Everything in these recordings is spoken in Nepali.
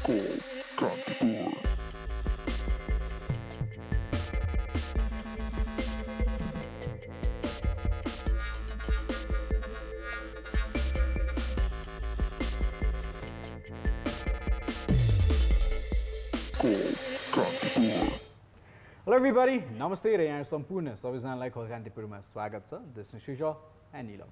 Hello everybody, namaste र यहाँ सम्पूर्ण सबैजनालाई खोलकान्तिपुरमा स्वागत छ। This is Sujal and Neelam.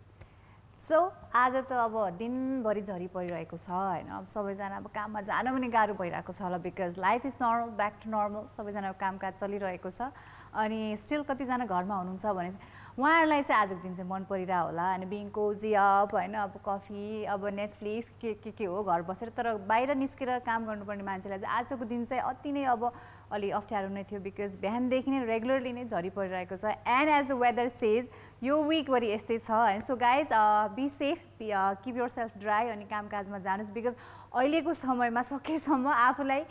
So आज त अब दिनभरि झरी परिरहेको छ हैन। अब सबैजना अब काममा जान पनि गाह्रो भइरहेको छ होला because life is normal, back to normal. सबैजनाको कामकाज चलिरहेको छ अनि स्टिल कतिजना घरमा हुनुहुन्छ भने उहाँहरूलाई चाहिँ आजको दिन चाहिँ मन परिरहेको होला अनि बिङ कोजी अप हैन। अब कफी, अब नेटफ्लिक्स के हो घर बसेर, तर बाहिर निस्केर काम गर्नुपर्ने मान्छेलाई चाहिँ आजको दिन चाहिँ अति नै अब अलि अप्ठ्यारो नै थियो बिकज बिहानदेखि नै रेगुलरली नै झरी परिरहेको छ। And as the weather says यो विकभरि यस्तै छ हैन। So guys be safe, keep yourself dry अनि कामकाजमा जानुहोस् बिकज अहिलेको समयमा सकेसम्म आफूलाई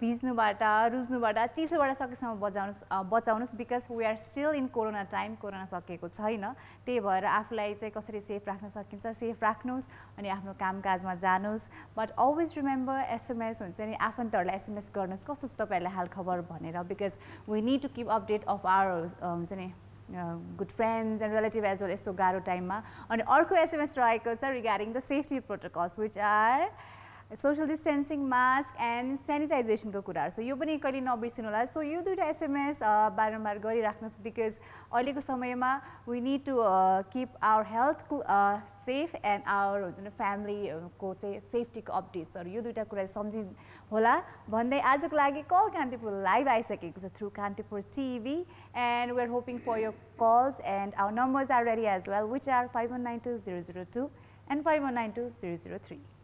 भिज्नुबाट, रुज्नुबाट, चिसोबाट सकेसम्म बचाउनुहोस् because we are still in corona time. Corona सकेको छैन, त्यही भएर आफूलाई चाहिँ कसरी सेफ राख्न सकिन्छ सेफ राख्नुहोस् अनि आफ्नो कामकाजमा जानुहोस्। बट अलवेज रिमेम्बर एसएमएस हुन्छ नि, आफन्तहरूलाई एसएमएस गर्नुहोस् कस्तो छ तपाईँहरूलाई हालखबर भनेर because we need to keep update of our हुन्छ नि good friends and relative as well यस्तो गाह्रो टाइममा। अनि अर्को एसएमएस रहेको छ regarding the safety protocols which are social distancing, mask and सेनिटाइजेसनको कुराहरू। सो यो पनि कहिले नबिर्सिनु होला। सो यो दुईवटा एसएमएस बारम्बार गरिराख्नुहोस् बिकज अहिलेको समयमा we need to keep our health safe and our हुन्छ नि फ्यामिलीको चाहिँ सेफ्टीको अपडेट्सहरू। यो दुईवटा कुरा सम्झि होला भन्दै आजको लागि कल कान्तिपुर लाइभ आइसकेको छ through Kantipur TV and we are hoping for your calls and our numbers are ready as well which are 5192-002 and 5192-003.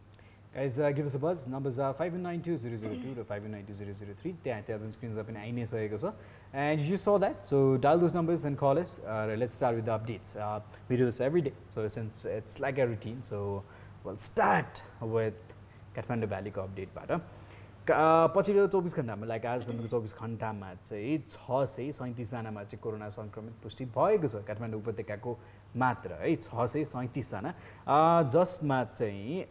Guys, give us a buzz. Numbers are 5192-002 to 5192-003. There screens up in आइने सकेको छ. And you saw that. So dial those numbers and call us. Let's start with the updates. We do this every day. So since it's like a routine, so we'll start with Kathmandu Valley-को update. पछिल्लो 24 घण्टामा लाइक आजसम्मको 24 घण्टामा चाहिँ 637 जनामा चाहिँ कोरोना सङ्क्रमित पुष्टि भएको छ काठमाडौँ उपत्यकाको मात्र है 637 जना जसमा चाहिँ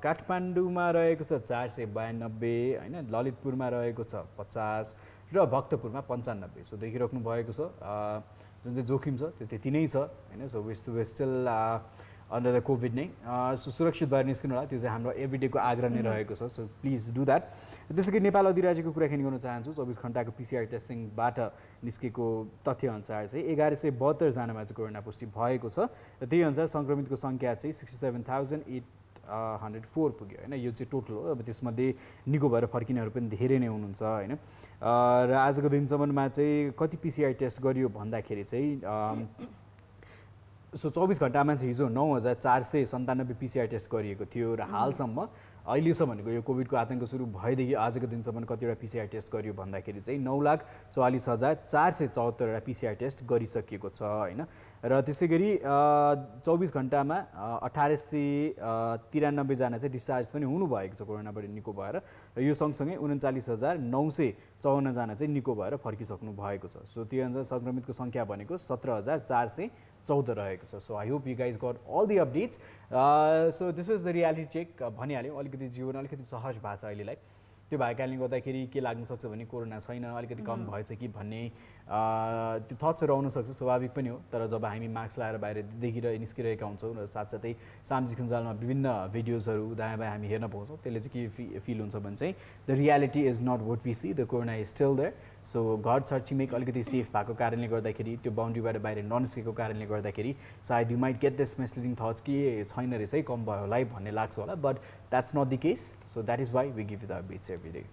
काठमाडौँमा रहेको छ 492 हैन, ललितपुरमा रहेको छ 50 र भक्तपुरमा 95। सो देखिराख्नु भएको छ जुन चाहिँ जोखिम छ त्यो त्यति नै छ हैन। So we still under the covid नै सुरक्षित भएर निस्किनु होला, त्यो चाहिँ हाम्रो एभ्रिडेको आग्रह नै रहेको छ। So please do that. त्यसै गरी नेपाल अधिराज्यको कुराकानी गर्न चाहन्छु। 24 घण्टाको पिसिआर टेस्टिङबाट निस्केको तथ्यअनुसार चाहिँ 1172 जनामा चाहिँ कोरोना पुष्टि भएको छ र त्यही अनुसार सङ्क्रमितको सङ्ख्या चाहिँ 67,804 पुग्यो हैन। यो चाहिँ टोटल हो। अब त्यसमध्ये निको भएर फर्किनेहरू पनि धेरै नै हुनुहुन्छ हैन। र आजको दिनसम्ममा चाहिँ कति पिसिआर टेस्ट गरियो भन्दाखेरि चाहिँ सो 24 घण्टामा चाहिँ हिजो 9497 पिसिआर टेस्ट गरिएको थियो र हालसम्म अहिलेसम्म भनेको यो कोभिडको आतंक सुरु भएदेखि आजको दिनसम्म कतिवटा पिसिआर टेस्ट गरियो भन्दाखेरि चाहिँ 9,44,474 वटा पिसिआर टेस्ट गरिसकिएको छ हैन। र त्यसै गरी 24 घण्टामा 1893 जना चाहिँ डिस्चार्ज पनि हुनुभएको छ कोरोनाबाट निको भएर र यो सँगसँगै 39,954 जना चाहिँ निको भएर फर्किसक्नु भएको छ। सो त्यो अनुसार सङ्क्रमितको सङ्ख्या भनेको 17,414 रहेको छ। So I hope you guys got all the updates. So this was the reality check. भनिहाल्यो अलिकति जीवन अलिकति सहज भएको छ अहिलेलाई। त्यो भएको कारणले गर्दाखेरि के लाग्न सक्छ भने कोरोना छैन, अलिकति कम भएछ कि भन्ने त्यो थट्सहरू आउन सक्छ, स्वाभाविक पनि हो। तर जब हामी मास्क लगाएर बाहिर निस्किरहेका हुन्छौँ र साथसाथै सामाजिक सञ्जालमा विभिन्न भिडियोजहरू दायाँ बायाँ हामी हेर्न पाउँछौँ, त्यसले चाहिँ के फिल हुन्छ भने चाहिँ the reality is not what we see, the corona is still there. So घर छरछिमेक अलिकति सेफ भएको कारणले गर्दाखेरि, त्यो बााउन्ड्रीबाट बाहिर ननिस्केको कारणले गर्दाखेरि सायद you might get this misleading thoughts कि छैन रहेछ कम भयो होला भन्ने लाग्छ होला, but that's not the case. So that is why we give you the updates every day.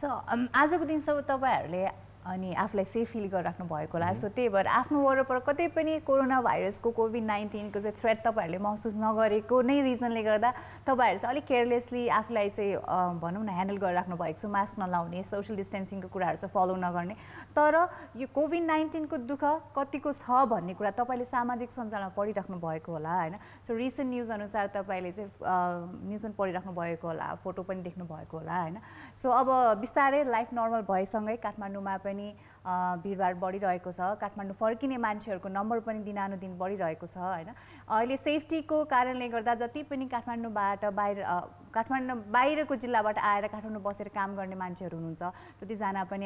So आजको दिनसम्म तपाईँहरूले अनि आफूलाई सेफ फिल गरिराख्नु भएको होला। सो त्यही भएर आफ्नो वरपर कतै पनि कोरोना भाइरसको कोभिड-19 चाहिँ थ्रेट तपाईँहरूले महसुस नगरेको नै रिजनले गर्दा तपाईँहरू चाहिँ अलिक केयरलेसली आफूलाई चाहिँ भनौँ न ह्यान्डल गरिराख्नु भएको छ। मास्क नलाउने, सोसियल डिस्टेन्सिङको कुराहरू चाहिँ फलो नगर्ने। तर यो कोभिड-19 को दुःख कतिको छ भन्ने कुरा तपाईँले सामाजिक सञ्जालमा पढिराख्नु भएको होला हैन। सो रिसेन्ट न्युज अनुसार तपाईँले चाहिँ न्युज पनि पढिराख्नु भएको होला, फोटो पनि देख्नु भएको होला हैन। सो अब बिस्तारै लाइफ नर्मल भएसँगै काठमाडौँमा पनि भिडभाड बढिरहेको छ, काठमाडौँ फर्किने मान्छेहरूको नम्बर पनि दिनानुदिन बढिरहेको छ होइन। अहिले सेफ्टीको कारणले गर्दा जति पनि काठमाडौँबाट काठमाडौँ बाहिरको जिल्लाबाट आएर काठमाडौँ बसेर काम गर्ने मान्छेहरू हुनुहुन्छ, जतिजना पनि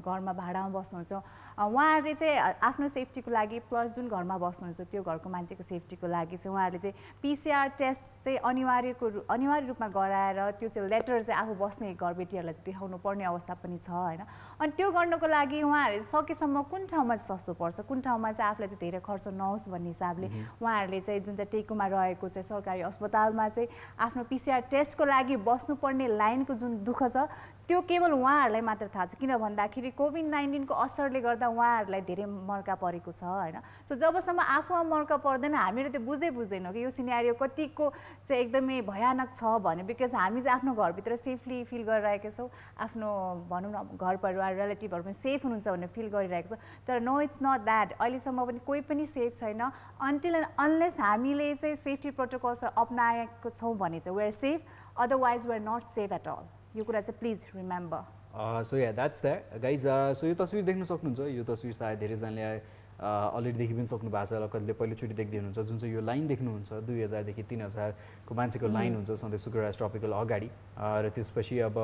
घरमा भाडामा बस्नुहुन्छ, उहाँहरूले चाहिँ आफ्नो सेफ्टीको लागि प्लस जुन घरमा बस्नुहुन्छ त्यो घरको मान्छेको सेफ्टीको लागि चाहिँ उहाँहरूले चाहिँ PCR टेस्ट चाहिँ अनिवार्य रूपमा गराएर त्यो चाहिँ लेटर चाहिँ आफू बस्ने घरबेटीहरूलाई चाहिँ देखाउनु पर्ने अवस्था पनि छ होइन। अनि त्यो गर्नको लागि उहाँहरूले सकेसम्म कुन ठाउँमा चाहिँ सस्तो पर्छ, कुन ठाउँमा चाहिँ आफूलाई चाहिँ धेरै खर्च नहोस् भन्ने हिसाबले उहाँहरूले चाहिँ जुन चाहिँ टेकुमा रहेको चाहिँ सरकारी अस्पतालमा चाहिँ आफ्नो PCR टेस्टको लागि बस्नुपर्ने लाइनको जुन दुःख छ त्यो केवल उहाँहरूलाई मात्र थाहा छ, किन भन्दाखेरि कोभिड-19 को असरले गर्दा उहाँहरूलाई धेरै मर्का परेको छ होइन। सो जबसम्म आफूमा मर्का पर्दैन हामीले त्यो बुझ्दैनौँ कि यो सिनेरियो कतिको चाहिँ एकदमै भयानक छ भने, बिकज हामी चाहिँ आफ्नो घरभित्र सेफली फिल गरिरहेका छौँ, आफ्नो भनौँ न घर परिवार रिलेटिभहरू पनि सेफ हुनुहुन्छ भनेर फिल गरिरहेको छ। तर नो इट्स नट द्याट, अहिलेसम्म पनि कोही पनि सेफ छैन अन्टिल एन्ड अनलेस हामीले चाहिँ सेफ्टी प्रोटोकल्स अपनाएको छौँ भने चाहिँ we are safe, otherwise we are not safe at all. यो कुरा चाहिँ please remember. So yeah that's that guys. So यो तस्विर देख्न सक्नुहुन्छ, यो तस्विर सायद धेरैजनाले अलरेडी देखि पनि सक्नु भएको छ, कतिले पहिलोचोटि देख्दै हुनुहुन्छ। जुन चाहिँ यो लाइन देख्नुहुन्छ 2000 देखि 3000 को मान्छेको लाइन हुन्छ सधैँ सुकुराज ट्रपिकल अगाडि, र त्यसपछि अब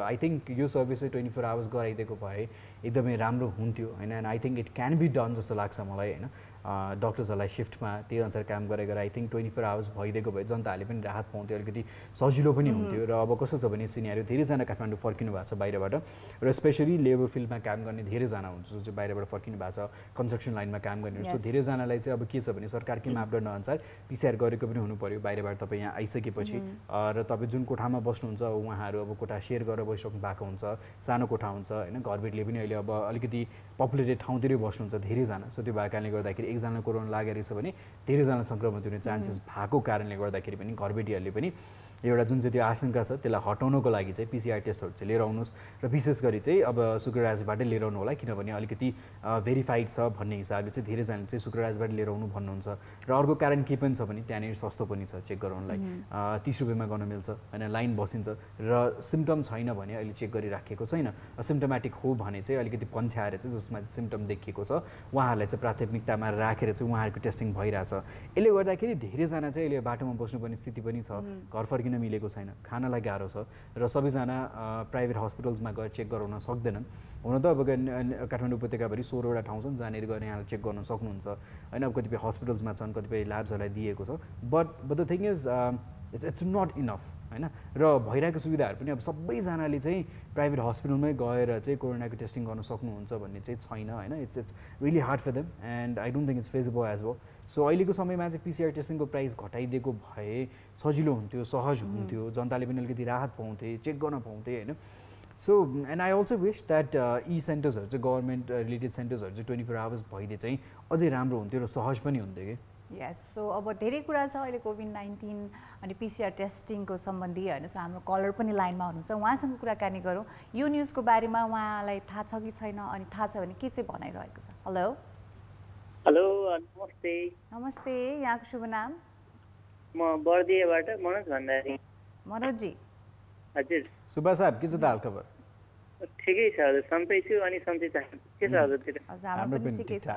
आई थिङ्क यो सर्भिस चाहिँ 24 आवर्स गराइदिएको भए एकदमै राम्रो हुन्थ्यो होइन। And I think it can be done जस्तो लाग्छ मलाई होइन। डक्टर्सहरूलाई सिफ्टमा त्यही अनुसार काम गरेर आई थिङ्क 24 आवर्स भइदिएको भए जनताहरूले पनि राहत पाउँथ्यो, अलिकति सजिलो पनि हुन्थ्यो। र अब कस्तो छ भने सिनेरियो धेरैजना काठमाडौँ फर्किनु भएको छ बाहिरबाट, र स्पेसली लेबर फिल्डमा काम गर्ने धेरैजना हुन्छ जो चाहिँ बाहिरबाट फर्किनु भएको छ, कन्स्ट्रक्सन लाइनमा काम गर्ने। सो धेरैजनालाई चाहिँ अब के छ भने सरकारकै मापदण्ड अनुसार PCR गरेको पनि हुनु पऱ्यो बाहिरबाट तपाईँ यहाँ आइसकेपछि। र तपाईँ जुन कोठामा बस्नुहुन्छ उहाँहरू अब कोठा सेयर गरेर बसिसक्नु भएको हुन्छ, सानो कोठा हुन्छ होइन। घरबेटले पनि अहिले अब अलिकति पपुलेटेड ठाउँतिरै बस्नुहुन्छ धेरैजना। सो त्यो भएको कारणले गर्दाखेरि एकजना कोरोना लागेको रहेछ भने धेरैजना सङ्क्रमित हुने चान्सेस भएको कारणले गर्दाखेरि पनि घरबेटीहरूले पनि एउटा जुन चाहिँ त्यो आशंका छ त्यसलाई हटाउनको लागि चाहिँ PCR टेस्टहरू चाहिँ लिएर आउनुहोस्, र विशेष गरी चाहिँ अब सुकुराजबाटै लिएर आउनु होला, किनभने अलिकति भेरिफाइड छ भन्ने हिसाबले चाहिँ धेरैजनाले चाहिँ सुकुराजबाट लिएर आउनु भन्नुहुन्छ। र अर्को कारण के पनि छ भने त्यहाँनिर सस्तो पनि छ चेक गराउनलाई, 30 रुपियाँमा गर्न मिल्छ होइन। लाइन बसिन्छ र सिम्टम छैन भने अहिले चेक गरिराखेको छैन, सिम्टोमेटिक हो भने चाहिँ अलिकति पन्छ्याएर चाहिँ जसमा सिम्टम देखिएको छ उहाँहरूलाई चाहिँ प्राथमिकतामा राखेर चाहिँ उहाँहरूको टेस्टिङ भइरहेछ। यसले गर्दाखेरि धेरैजना चाहिँ अहिले बाटोमा बस्नुपर्ने स्थिति पनि छ, घर फर्किन मिलेको छैन, खानलाई गाह्रो छ, र सबैजना प्राइभेट हस्पिटल्समा गएर चेक गराउन सक्दैनन्। हुन त अब काठमाडौँ उपत्यकाभरि 16वटा ठाउँ छन् जहाँनिर गएर यहाँले चेक गर्न सक्नुहुन्छ होइन। अब कतिपय हस्पिटल्समा छन्, कतिपय ल्याब्सहरूलाई दिएको छ, but the thing is it's not enough होइन। र भइरहेको सुविधाहरू पनि अब सबैजनाले चाहिँ प्राइभेट हस्पिटलमै गएर चाहिँ कोरोनाको टेस्टिङ गर्न सक्नुहुन्छ भन्ने चाहिँ छैन होइन। It's really hard for them and I don't think it's feasible as well. So अहिलेको समयमा चाहिँ PCR टेस्टिङको प्राइस घटाइदिएको भए सजिलो हुन्थ्यो, सहज हुन्थ्यो, जनताले पनि अलिकति राहत पाउँथे, चेक गर्न पाउँथे होइन। So and I also wish that सेन्टर्सहरू चाहिँ गभर्मेन्ट रिलेटेड सेन्टर्सहरू चाहिँ 24 आवर्स भइदिए चाहिँ अझै राम्रो हुन्थ्यो र सहज पनि हुन्थ्यो कि। यस, सो अब धेरै कुरा छ अहिले कोभिड-19 अनि PCR टेस्टिङको सम्बन्धी होइन। सो हाम्रो कलर पनि लाइनमा हुनुहुन्छ, उहाँसँग कुराकानी गरौँ। यो न्युजको बारेमा उहाँलाई थाहा छ कि छैन, अनि थाहा छ भने के चाहिँ भनाइरहेको छ। हेलो हेलो नमस्ते। नमस्ते, यहाँको शुभ नाम? म बर्दियाबाट मनोज भण्डारी। मनोजजी हजुर। सुब्बा साहब के छ त हाल खबर? ठिकै छ हजुर, सन्चै छु। अनि सन्चै छ के छ हजुरतिर? हाम्रो पनि ठिकै छ।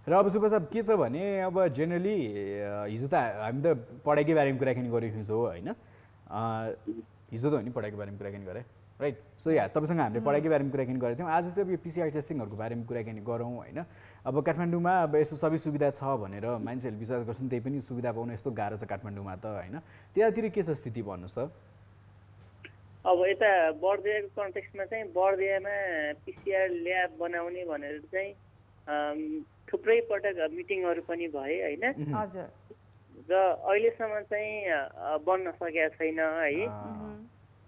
र अब सुब्बा साहब के छ भने अब जेनरली हिजो त हामी त पढाइकै बारेमा कुराकानी गरेको छौँ होइन। हिजो त हो नि पढाइको बारेमा कुराकानी गरेँ राइट। सो या तपाईँसँग हामीले पढाइकै बारेमा कुराकानी गरेको थियौँ। आज चाहिँ अब यो PCR टेस्टिङहरूको बारेमा कुराकानी गरौँ होइन। अब काठमाडौँमा अब यस्तो सबै सुविधा छ भनेर मान्छेहरूले विश्वास गर्छन्, त्यही पनि सुविधा पाउन यस्तो गाह्रो छ काठमाडौँमा त होइन। त्यतातिर के छ स्थिति भन्नुहोस् त? अब यता बर्दियाको कन्टेक्स्टमा चाहिँ बर्दियामा PCR ल्याब बनाउने भनेर चाहिँ थुप्रै पटक मिटिङहरू पनि भए होइन। हजुर। र अहिलेसम्म चाहिँ बन्न सकेका छैन है,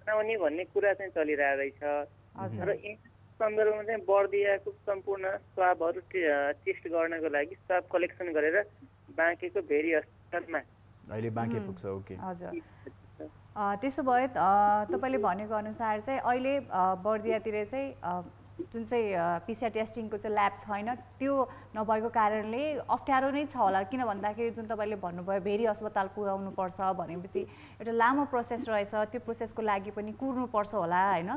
बनाउने भन्ने कुरा चाहिँ चलिरहेको रहेछ। र यस सन्दर्भमा चाहिँ बर्दियाको सम्पूर्ण स्वाबहरू टेस्ट गर्नको लागि स्वाब कलेक्सन गरेर बाँकेको भेरी अस्पतालमा अहिले बाँके पुग्छ। ओके हजुर। त्यसो भए तपाईँले भनेको अनुसार चाहिँ अहिले बर्दियातिर चाहिँ जुन चाहिँ PCR टेस्टिङको चाहिँ ल्याब छैन, त्यो नभएको कारणले अप्ठ्यारो नै छ होला। किन भन्दाखेरि जुन तपाईँले भन्नुभयो भेरी अस्पताल पुर्याउनुपर्छ भनेपछि एउटा लामो प्रोसेस रहेछ, त्यो प्रोसेसको लागि पनि कुर्नुपर्छ होला होइन।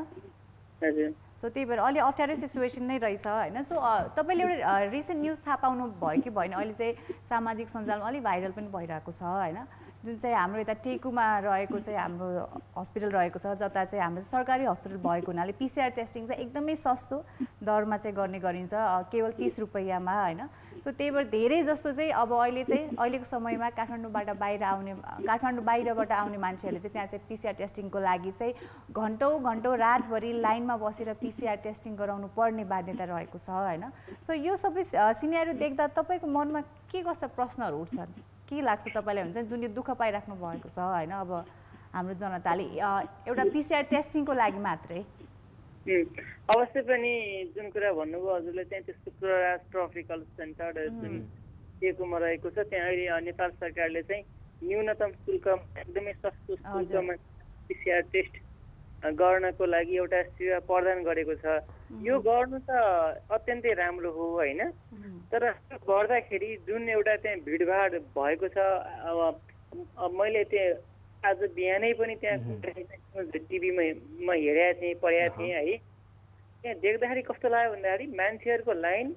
हजुर सो त्यही भएर अलि अप्ठ्यारो सिचुएसन नै रहेछ होइन सो तपाईँले एउटा रिसेन्ट न्युज थाहा पाउनु भयो कि भएन अहिले चाहिँ सामाजिक सञ्जालमा अलिक भाइरल पनि भइरहेको छ होइन जुन चाहिँ हाम्रो यता टेकुमा रहेको चाहिँ हाम्रो हस्पिटल रहेको छ जता चाहिँ हाम्रो सरकारी हस्पिटल भएको हुनाले पिसिआर टेस्टिङ चाहिँ एकदमै सस्तो दरमा चाहिँ गर्ने गरिन्छ केवल 30 रुपैयाँमा होइन सो त्यही भएर धेरै जस्तो चाहिँ अब अहिले चाहिँ अहिलेको समयमा काठमाडौँबाट बाहिरबाट आउने मान्छेहरूले चाहिँ त्यहाँ चाहिँ पिसिआर टेस्टिङको लागि चाहिँ घन्टौँ रातभरि लाइनमा बसेर पिसिआर टेस्टिङ गराउनु पर्ने बाध्यता रहेको छ होइन सो यो सबै सिनेरियो देख्दा तपाईँको मनमा के कस्ता प्रश्नहरू उठ्छन् के लाग्छ तपाईँलाई हुन्छ जुन यो दुःख पाइराख्नु भएको छ होइन अब हाम्रो जनताले एउटा पिसिआर टेस्टिङको लागि मात्रै अवश्य पनि जुन कुरा भन्नुभयो हजुरले चाहिँ त्यो शुक्रराज ट्रपिकल सेन्टर जुन टेकुमा रहेको छ त्यहाँ अहिले नेपाल सरकारले चाहिँ न्यूनतम शुल्कमा एकदमै सस्तो शुल्कमा पिसिआर टेस्ट गर्नको लागि एउटा सेवा प्रदान गरेको छ यो गर्नु त अत्यन्तै राम्रो हो होइन तर गर्दाखेरि जुन एउटा त्यहाँ भिडभाड भएको छ अब मैले त्यहाँ आज बिहानै पनि त्यहाँ टिभीमा म हेरेको थिएँ पढेको थिएँ है त्यहाँ देख्दाखेरि कस्तो लाग्यो भन्दाखेरि मान्छेहरूको लाइन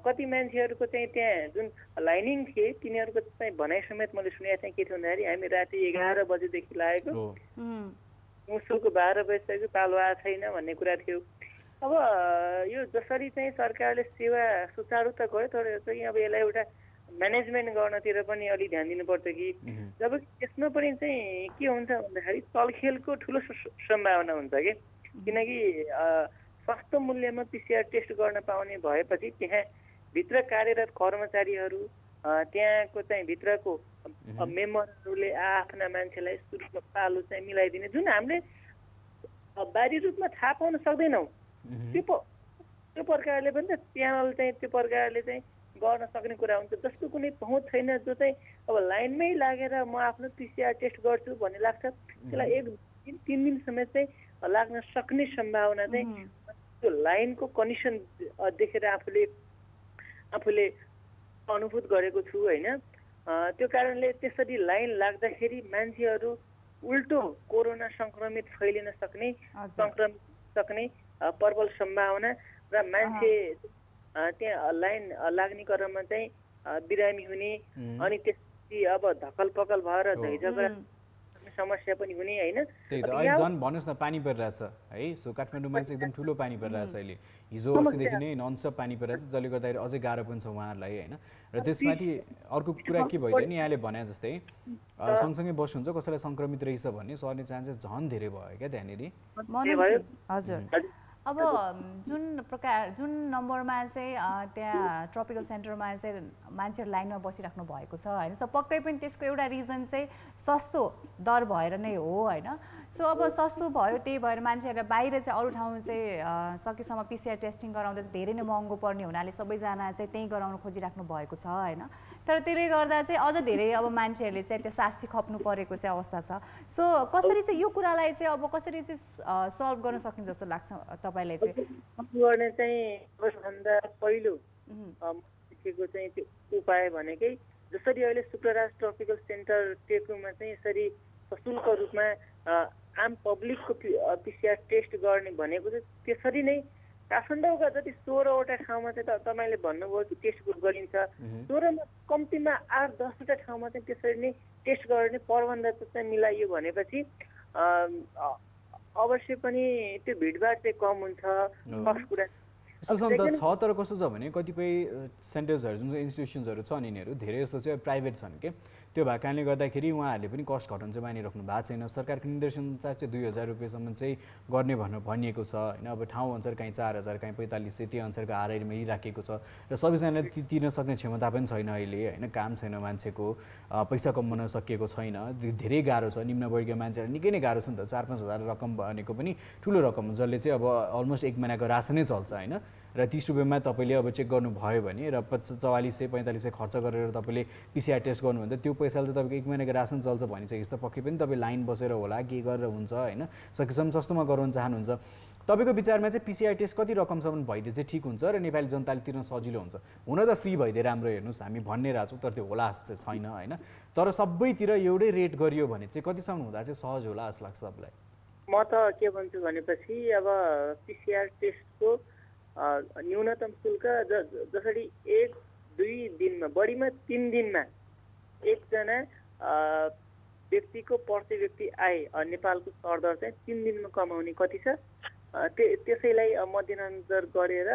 कति मान्छेहरूको चाहिँ त्यहाँ जुन लाइनिङ थिए तिनीहरूको चाहिँ भनाइ समेत मैले सुनेको थिएँ के थियो भन्दाखेरि हामी राति 11 बजेदेखि लागेको मुसुको 12 बजिसक्यो पालो आएको छैन भन्ने कुरा थियो अब यो जसरी चाहिँ सरकारले सेवा सुचारू त गर्यो तर चाहिँ अब यसलाई एउटा म्यानेजमेन्ट गर्नतिर पनि अलि ध्यान दिनुपर्छ कि जब यसमा पनि चाहिँ के हुन्छ भन्दाखेरि चलखेलको ठुलो सम्भावना हुन्छ कि किनकि सस्तो मूल्यमा पिसिआर टेस्ट गर्न पाउने भएपछि त्यहाँ भित्र कार्यरत कर्मचारीहरू त्यहाँको चाहिँ भित्रको मेम्बरहरूले आफ्ना मान्छेलाई सुरुको पालो चाहिँ मिलाइदिने जुन हामीले बाहिरी रूपमा थाहा पाउन सक्दैनौँ त्यो प्रकारले पनि त प्यानल चाहिँ त्यो प्रकारले चाहिँ गर्न सक्ने कुरा हुन्छ जसको कुनै पहुँच छैन जो चाहिँ अब लाइनमै लागेर म आफ्नो पिसिआर टेस्ट गर्छु भन्ने लाग्छ त्यसलाई 1 दिन 3 दिनसम्म चाहिँ लाग्न सक्ने सम्भावना चाहिँ त्यो लाइनको कन्डिसन देखेर आफूले अनुभूत गरेको छु होइन त्यो कारणले त्यसरी लाइन लाग्दाखेरि मान्छेहरू उल्टो कोरोना संक्रमित फैलिन सक्ने प्रबल सम्भावना र मान्छे त्यहाँ लाइन लाग्ने क्रममा चाहिँ बिरामी हुने अनि त्यसपछि अब धकल पकल भएर झैझगडा समस्या पनि हुने होइन त्यही त अहिले झन् भन्नुहोस् न पानी परिरहेछ है सो काठमाडौँमा चाहिँ एकदम ठुलो पानी परिरहेछ अहिले हिजो अस्तिदेखि नै ननस्टप पानी परिरहेछ जसले गर्दाखेरि अझै गाह्रो पनि छ उहाँहरूलाई होइन र त्यसमाथि अर्को कुरा के भइदियो नि यहाँले भने जस्तै सँगसँगै बस्नुहुन्छ कसैलाई सङ्क्रमित रहेछ भन्ने सर्ने चान्सेस झन् धेरै भयो क्या त्यहाँनिर हजुर अब जुन नम्बरमा चाहिँ त्यहाँ ट्रपिकल सेन्टरमा चाहिँ मान्छेहरू लाइनमा बसिराख्नु भएको छ होइन सो पक्कै पनि त्यसको एउटा रिजन चाहिँ सस्तो दर भएर नै हो होइन सो अब सस्तो भयो त्यही भएर मान्छेहरू बाहिर चाहिँ अरू ठाउँमा चाहिँ सकेसम्म पिसिआर टेस्टिङ गराउँदा चाहिँ धेरै नै महँगो पर्ने हुनाले सबैजना चाहिँ त्यहीँ गराउन खोजिराख्नु भएको छ होइन तर त्यसले गर्दा चाहिँ अझ धेरै अब मान्छेहरूले चाहिँ त्यो शास्ति खप्नु परेको चाहिँ अवस्था छ सो कसरी चाहिँ यो कुरालाई चाहिँ अब कसरी चाहिँ सल्भ गर्न सकिन्छ जस्तो लाग्छ तपाईँलाई चाहिँ गर्ने चाहिँ सबभन्दा पहिलो सिकेको चाहिँ त्यो उपाय भनेकै जसरी अहिले शुक्रराज ट्रपिकल सेन्टर टेकुमा चाहिँ यसरी सशुल्क रूपमा आम पब्लिकको पिसिआर टेस्ट गर्ने भनेको चाहिँ त्यसरी नै काठमाडौँका जति 16वटा ठाउँमा चाहिँ तपाईँले भन्नुभयो कि टेस्ट ग्रुप गरिन्छ 16मा कम्तीमा 8-10वटा ठाउँमा चाहिँ त्यसरी नै टेस्ट गर्ने प्रबन्ध चाहिँ मिलाइयो भनेपछि अवश्य पनि त्यो भिडभाड चाहिँ कम हुन्छ फर्स्ट कुरा यस्तो छ तर कस्तो छ भने कतिपय सेन्टर्सहरू जुन चाहिँ इन्स्टिट्युसन्सहरू छन् यिनीहरू धेरै जस्तो चाहिँ प्राइभेट छन् के त्यो भएको कारणले गर्दाखेरि उहाँहरूले पनि कस्ट घटाउनु चाहिँ मानिराख्नु भएको छैन सरकारको निर्देशनअनुसार चाहिँ 2000 रुपियाँसम्म चाहिँ गर्ने भनिएको छ होइन अब ठाउँ अनुसार कहीँ 4000 कहीँ 4500 त्यो अनुसारको आरआईमा राखेको छ र सबैजनाले तिर्न सक्ने क्षमता पनि छैन अहिले होइन काम छैन मान्छेको पैसा कमाउन सकिएको छैन धेरै गाह्रो छ निम्नवर्गीय मान्छेहरू निकै नै गाह्रो छ नि त 4-5 हजार रकम भनेको पनि ठुलो रकम जसले चाहिँ अब अलमोस्ट 1 महिनाको रासनै चल्छ होइन र 30 रुपियाँमा तपाईँले अब चेक गर्नुभयो भने र 4400-4500 खर्च गरेर तपाईँले पिसिआर टेस्ट गर्नुभन्दा त्यो पैसाले त तपाईँको 1 महिनाको रासन चल्छ भनिसकेपछि त पक्कै पनि तपाईँ लाइन बसेर होला के गरेर हुन्छ होइन सकेसम्म सस्तोमा गराउन चाहनुहुन्छ तपाईँको विचारमा चाहिँ पिसिआर टेस्ट कति रकमसम्म भइदिए चाहिँ ठिक हुन्छ र नेपाली जनताले तिर्न सजिलो हुन्छ हुन त फ्री भइदिए राम्रो हेर्नुहोस् हामी भन्ने रहेछौँ तर त्यो होला जस्तो चाहिँ छैन होइन तर सबैतिर एउटै रेट गरियो भने चाहिँ कतिसम्म हुँदा चाहिँ सहज होला जस्तो लाग्छ तपाईँलाई म त के भन्छु भनेपछि अब पिसिआर टेस्टको न्यूनतम शुल्क जसरी 1-2 दिनमा बढीमा 3 दिनमा एकजना व्यक्तिको प्रति व्यक्ति आय नेपालको सरदर चाहिँ 3 दिनमा कमाउने कति छ त्यसैलाई मध्यनजर गरेर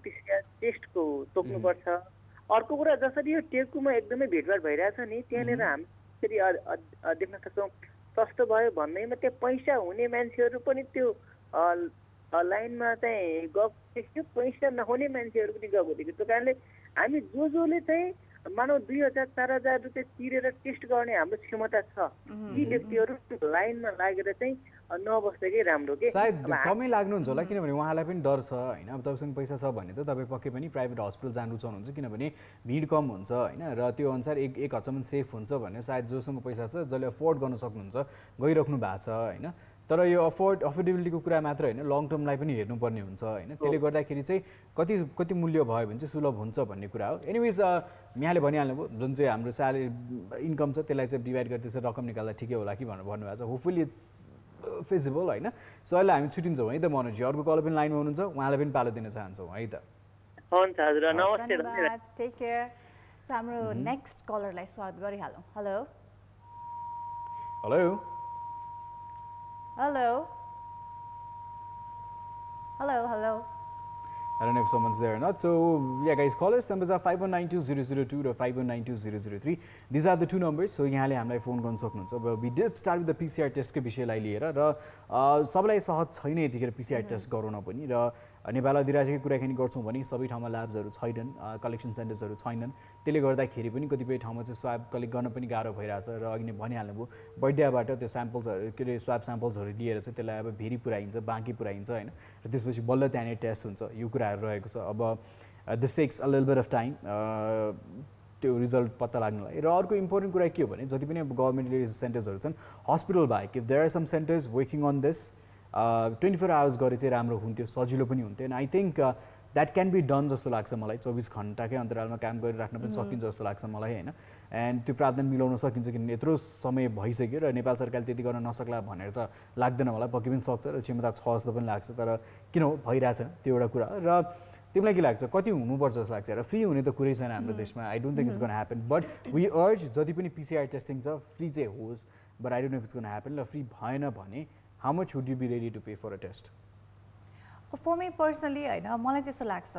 पिसिआर टेस्टको तोक्नुपर्छ। अर्को कुरा जसरी यो टेकुमा एकदमै भिडभाड भइरहेछ नि त्यहाँनिर हामी फेरि देख्न सक्छौँ सस्तो भयो भन्दैमा त्यो पैसा हुने मान्छेहरू पनि त्यो लाइनमा चाहिँ गएको देख्यो, पैसा नहुने मान्छेहरू पनि गएको देख्यो। त्यो कारणले हामी जसले चाहिँ मानव 2000-4000 रुपियाँ तिरेर टेस्ट गर्ने हाम्रो क्षमता छ ती व्यक्तिहरू लाइनमा लागेर चाहिँ नबस्दै राम्रो के सायद कमै लाग्नुहुन्छ होला किनभने उहाँलाई पनि डर छ होइन। अब तपाईँसँग पैसा छ भने त तपाईँ पक्कै पनि प्राइभेट हस्पिटल जानु रुचाउनुहुन्छ किनभने भिड कम हुन्छ होइन र त्यो अनुसार एक हदसम्म सेफ हुन्छ भने सायद जोसँग पैसा छ जसले अफोर्ड गर्न सक्नुहुन्छ गइराख्नु भएको छ होइन। तर यो अफोर्डेबिलिटीको कुरा मात्र होइन लङ टर्मलाई पनि हेर्नुपर्ने हुन्छ होइन। त्यसले गर्दाखेरि चाहिँ कति मूल्य भयो भने चाहिँ सुलभ हुन्छ भन्ने कुरा हो। एनिवेज यहाँले भनिहाल्नुभयो जुन चाहिँ हाम्रो स्यालेरी इन्कम छ त्यसलाई चाहिँ डिभाइड गर्दै चाहिँ रकम निकाल्दा ठिकै होला कि भनेर भन्नुभएको छ। होपफुली इट्स फिजिबल होइन। सो अहिले हामी छुट्टिन्छौँ है त मनोजी। अर्को कल पनि लाइनमा हुनुहुन्छ उहाँलाई पनि पालो दिन चाहन्छौँ है त। हुन्छ हजुर नमस्ते टेक केयर। सो हाम्रो नेक्स्ट कलरलाई स्वागत गरिहालौँ। Hello hello Hello. Hello, hello. I don't know if someone's there or not. So, yeah, guys, call us. Numbers are 5192-002 or 5192-003. These are the two numbers. So, यहाँले हामीलाई फोन गर्न सक्नुहुन्छ। But we did start with the PCR test को विषयलाई लिएर र सबैलाई सहज छैन यतिखेर PCR test गराउन पनि र नेपाल अधिराज्यकै कुराकानी गर्छौँ भने सबै ठाउँमा ल्याब्सहरू छैनन्, कलेक्सन सेन्टर्सहरू छैनन्। त्यसले गर्दाखेरि पनि कतिपय ठाउँमा चाहिँ स्वाब कलेक्ट गर्न पनि गाह्रो भइरहेछ र अघि नै भनिहाल्नुभयो बर्डियाबाट त्यो स्याम्पल्सहरू के अरे स्वाब स्याम्पल्सहरू लिएर चाहिँ त्यसलाई अब भेरी पुऱ्याइन्छ, बाँकी पुऱ्याइन्छ होइन। र त्यसपछि बल्ल त्यहाँनिर टेस्ट हुन्छ। यो कुराहरू रहेको छ। अब this takes a little bit of time त्यो रिजल्ट पत्ता लाग्नलाई। र अर्को इम्पोर्टेन्ट कुरा के हो भने जति पनि अब गभर्मेन्ट सेन्टर्सहरू छन् हस्पिटल बाहेक if there are some centres working on this 24 hours गरे चाहिँ राम्रो हुन्थ्यो, सजिलो पनि हुन्थ्यो। And I think that can be done जस्तो लाग्छ मलाई। 24 घन्टाकै अन्तरालमा काम गरिराख्न पनि सकिन्छ जस्तो लाग्छ मलाई होइन। एन्ड त्यो प्रावधान मिलाउन सकिन्छ किनभने यत्रो समय भइसक्यो र नेपाल सरकारले त्यति गर्न नसक्ला भनेर त लाग्दैन मलाई। पक्कै पनि सक्छ र क्षमता छ जस्तो पनि लाग्छ। तर किन हो भइरहेछ त्यो एउटा कुरा। र तिमीलाई के लाग्छ कति हुनुपर्छ जस्तो लाग्छ? र फ्री हुने त कुरै छैन हाम्रो देशमा। I don't think it's gonna happen. But we urge जति पनि पिसिआर टेस्टिङ छ फ्री चाहिँ होस्। But I don't know if it's gonna happen. र फ्री भएन भने how much would you be ready to pay for a test? For me personally, मलाई चाहिँ यस्तो लाग्छ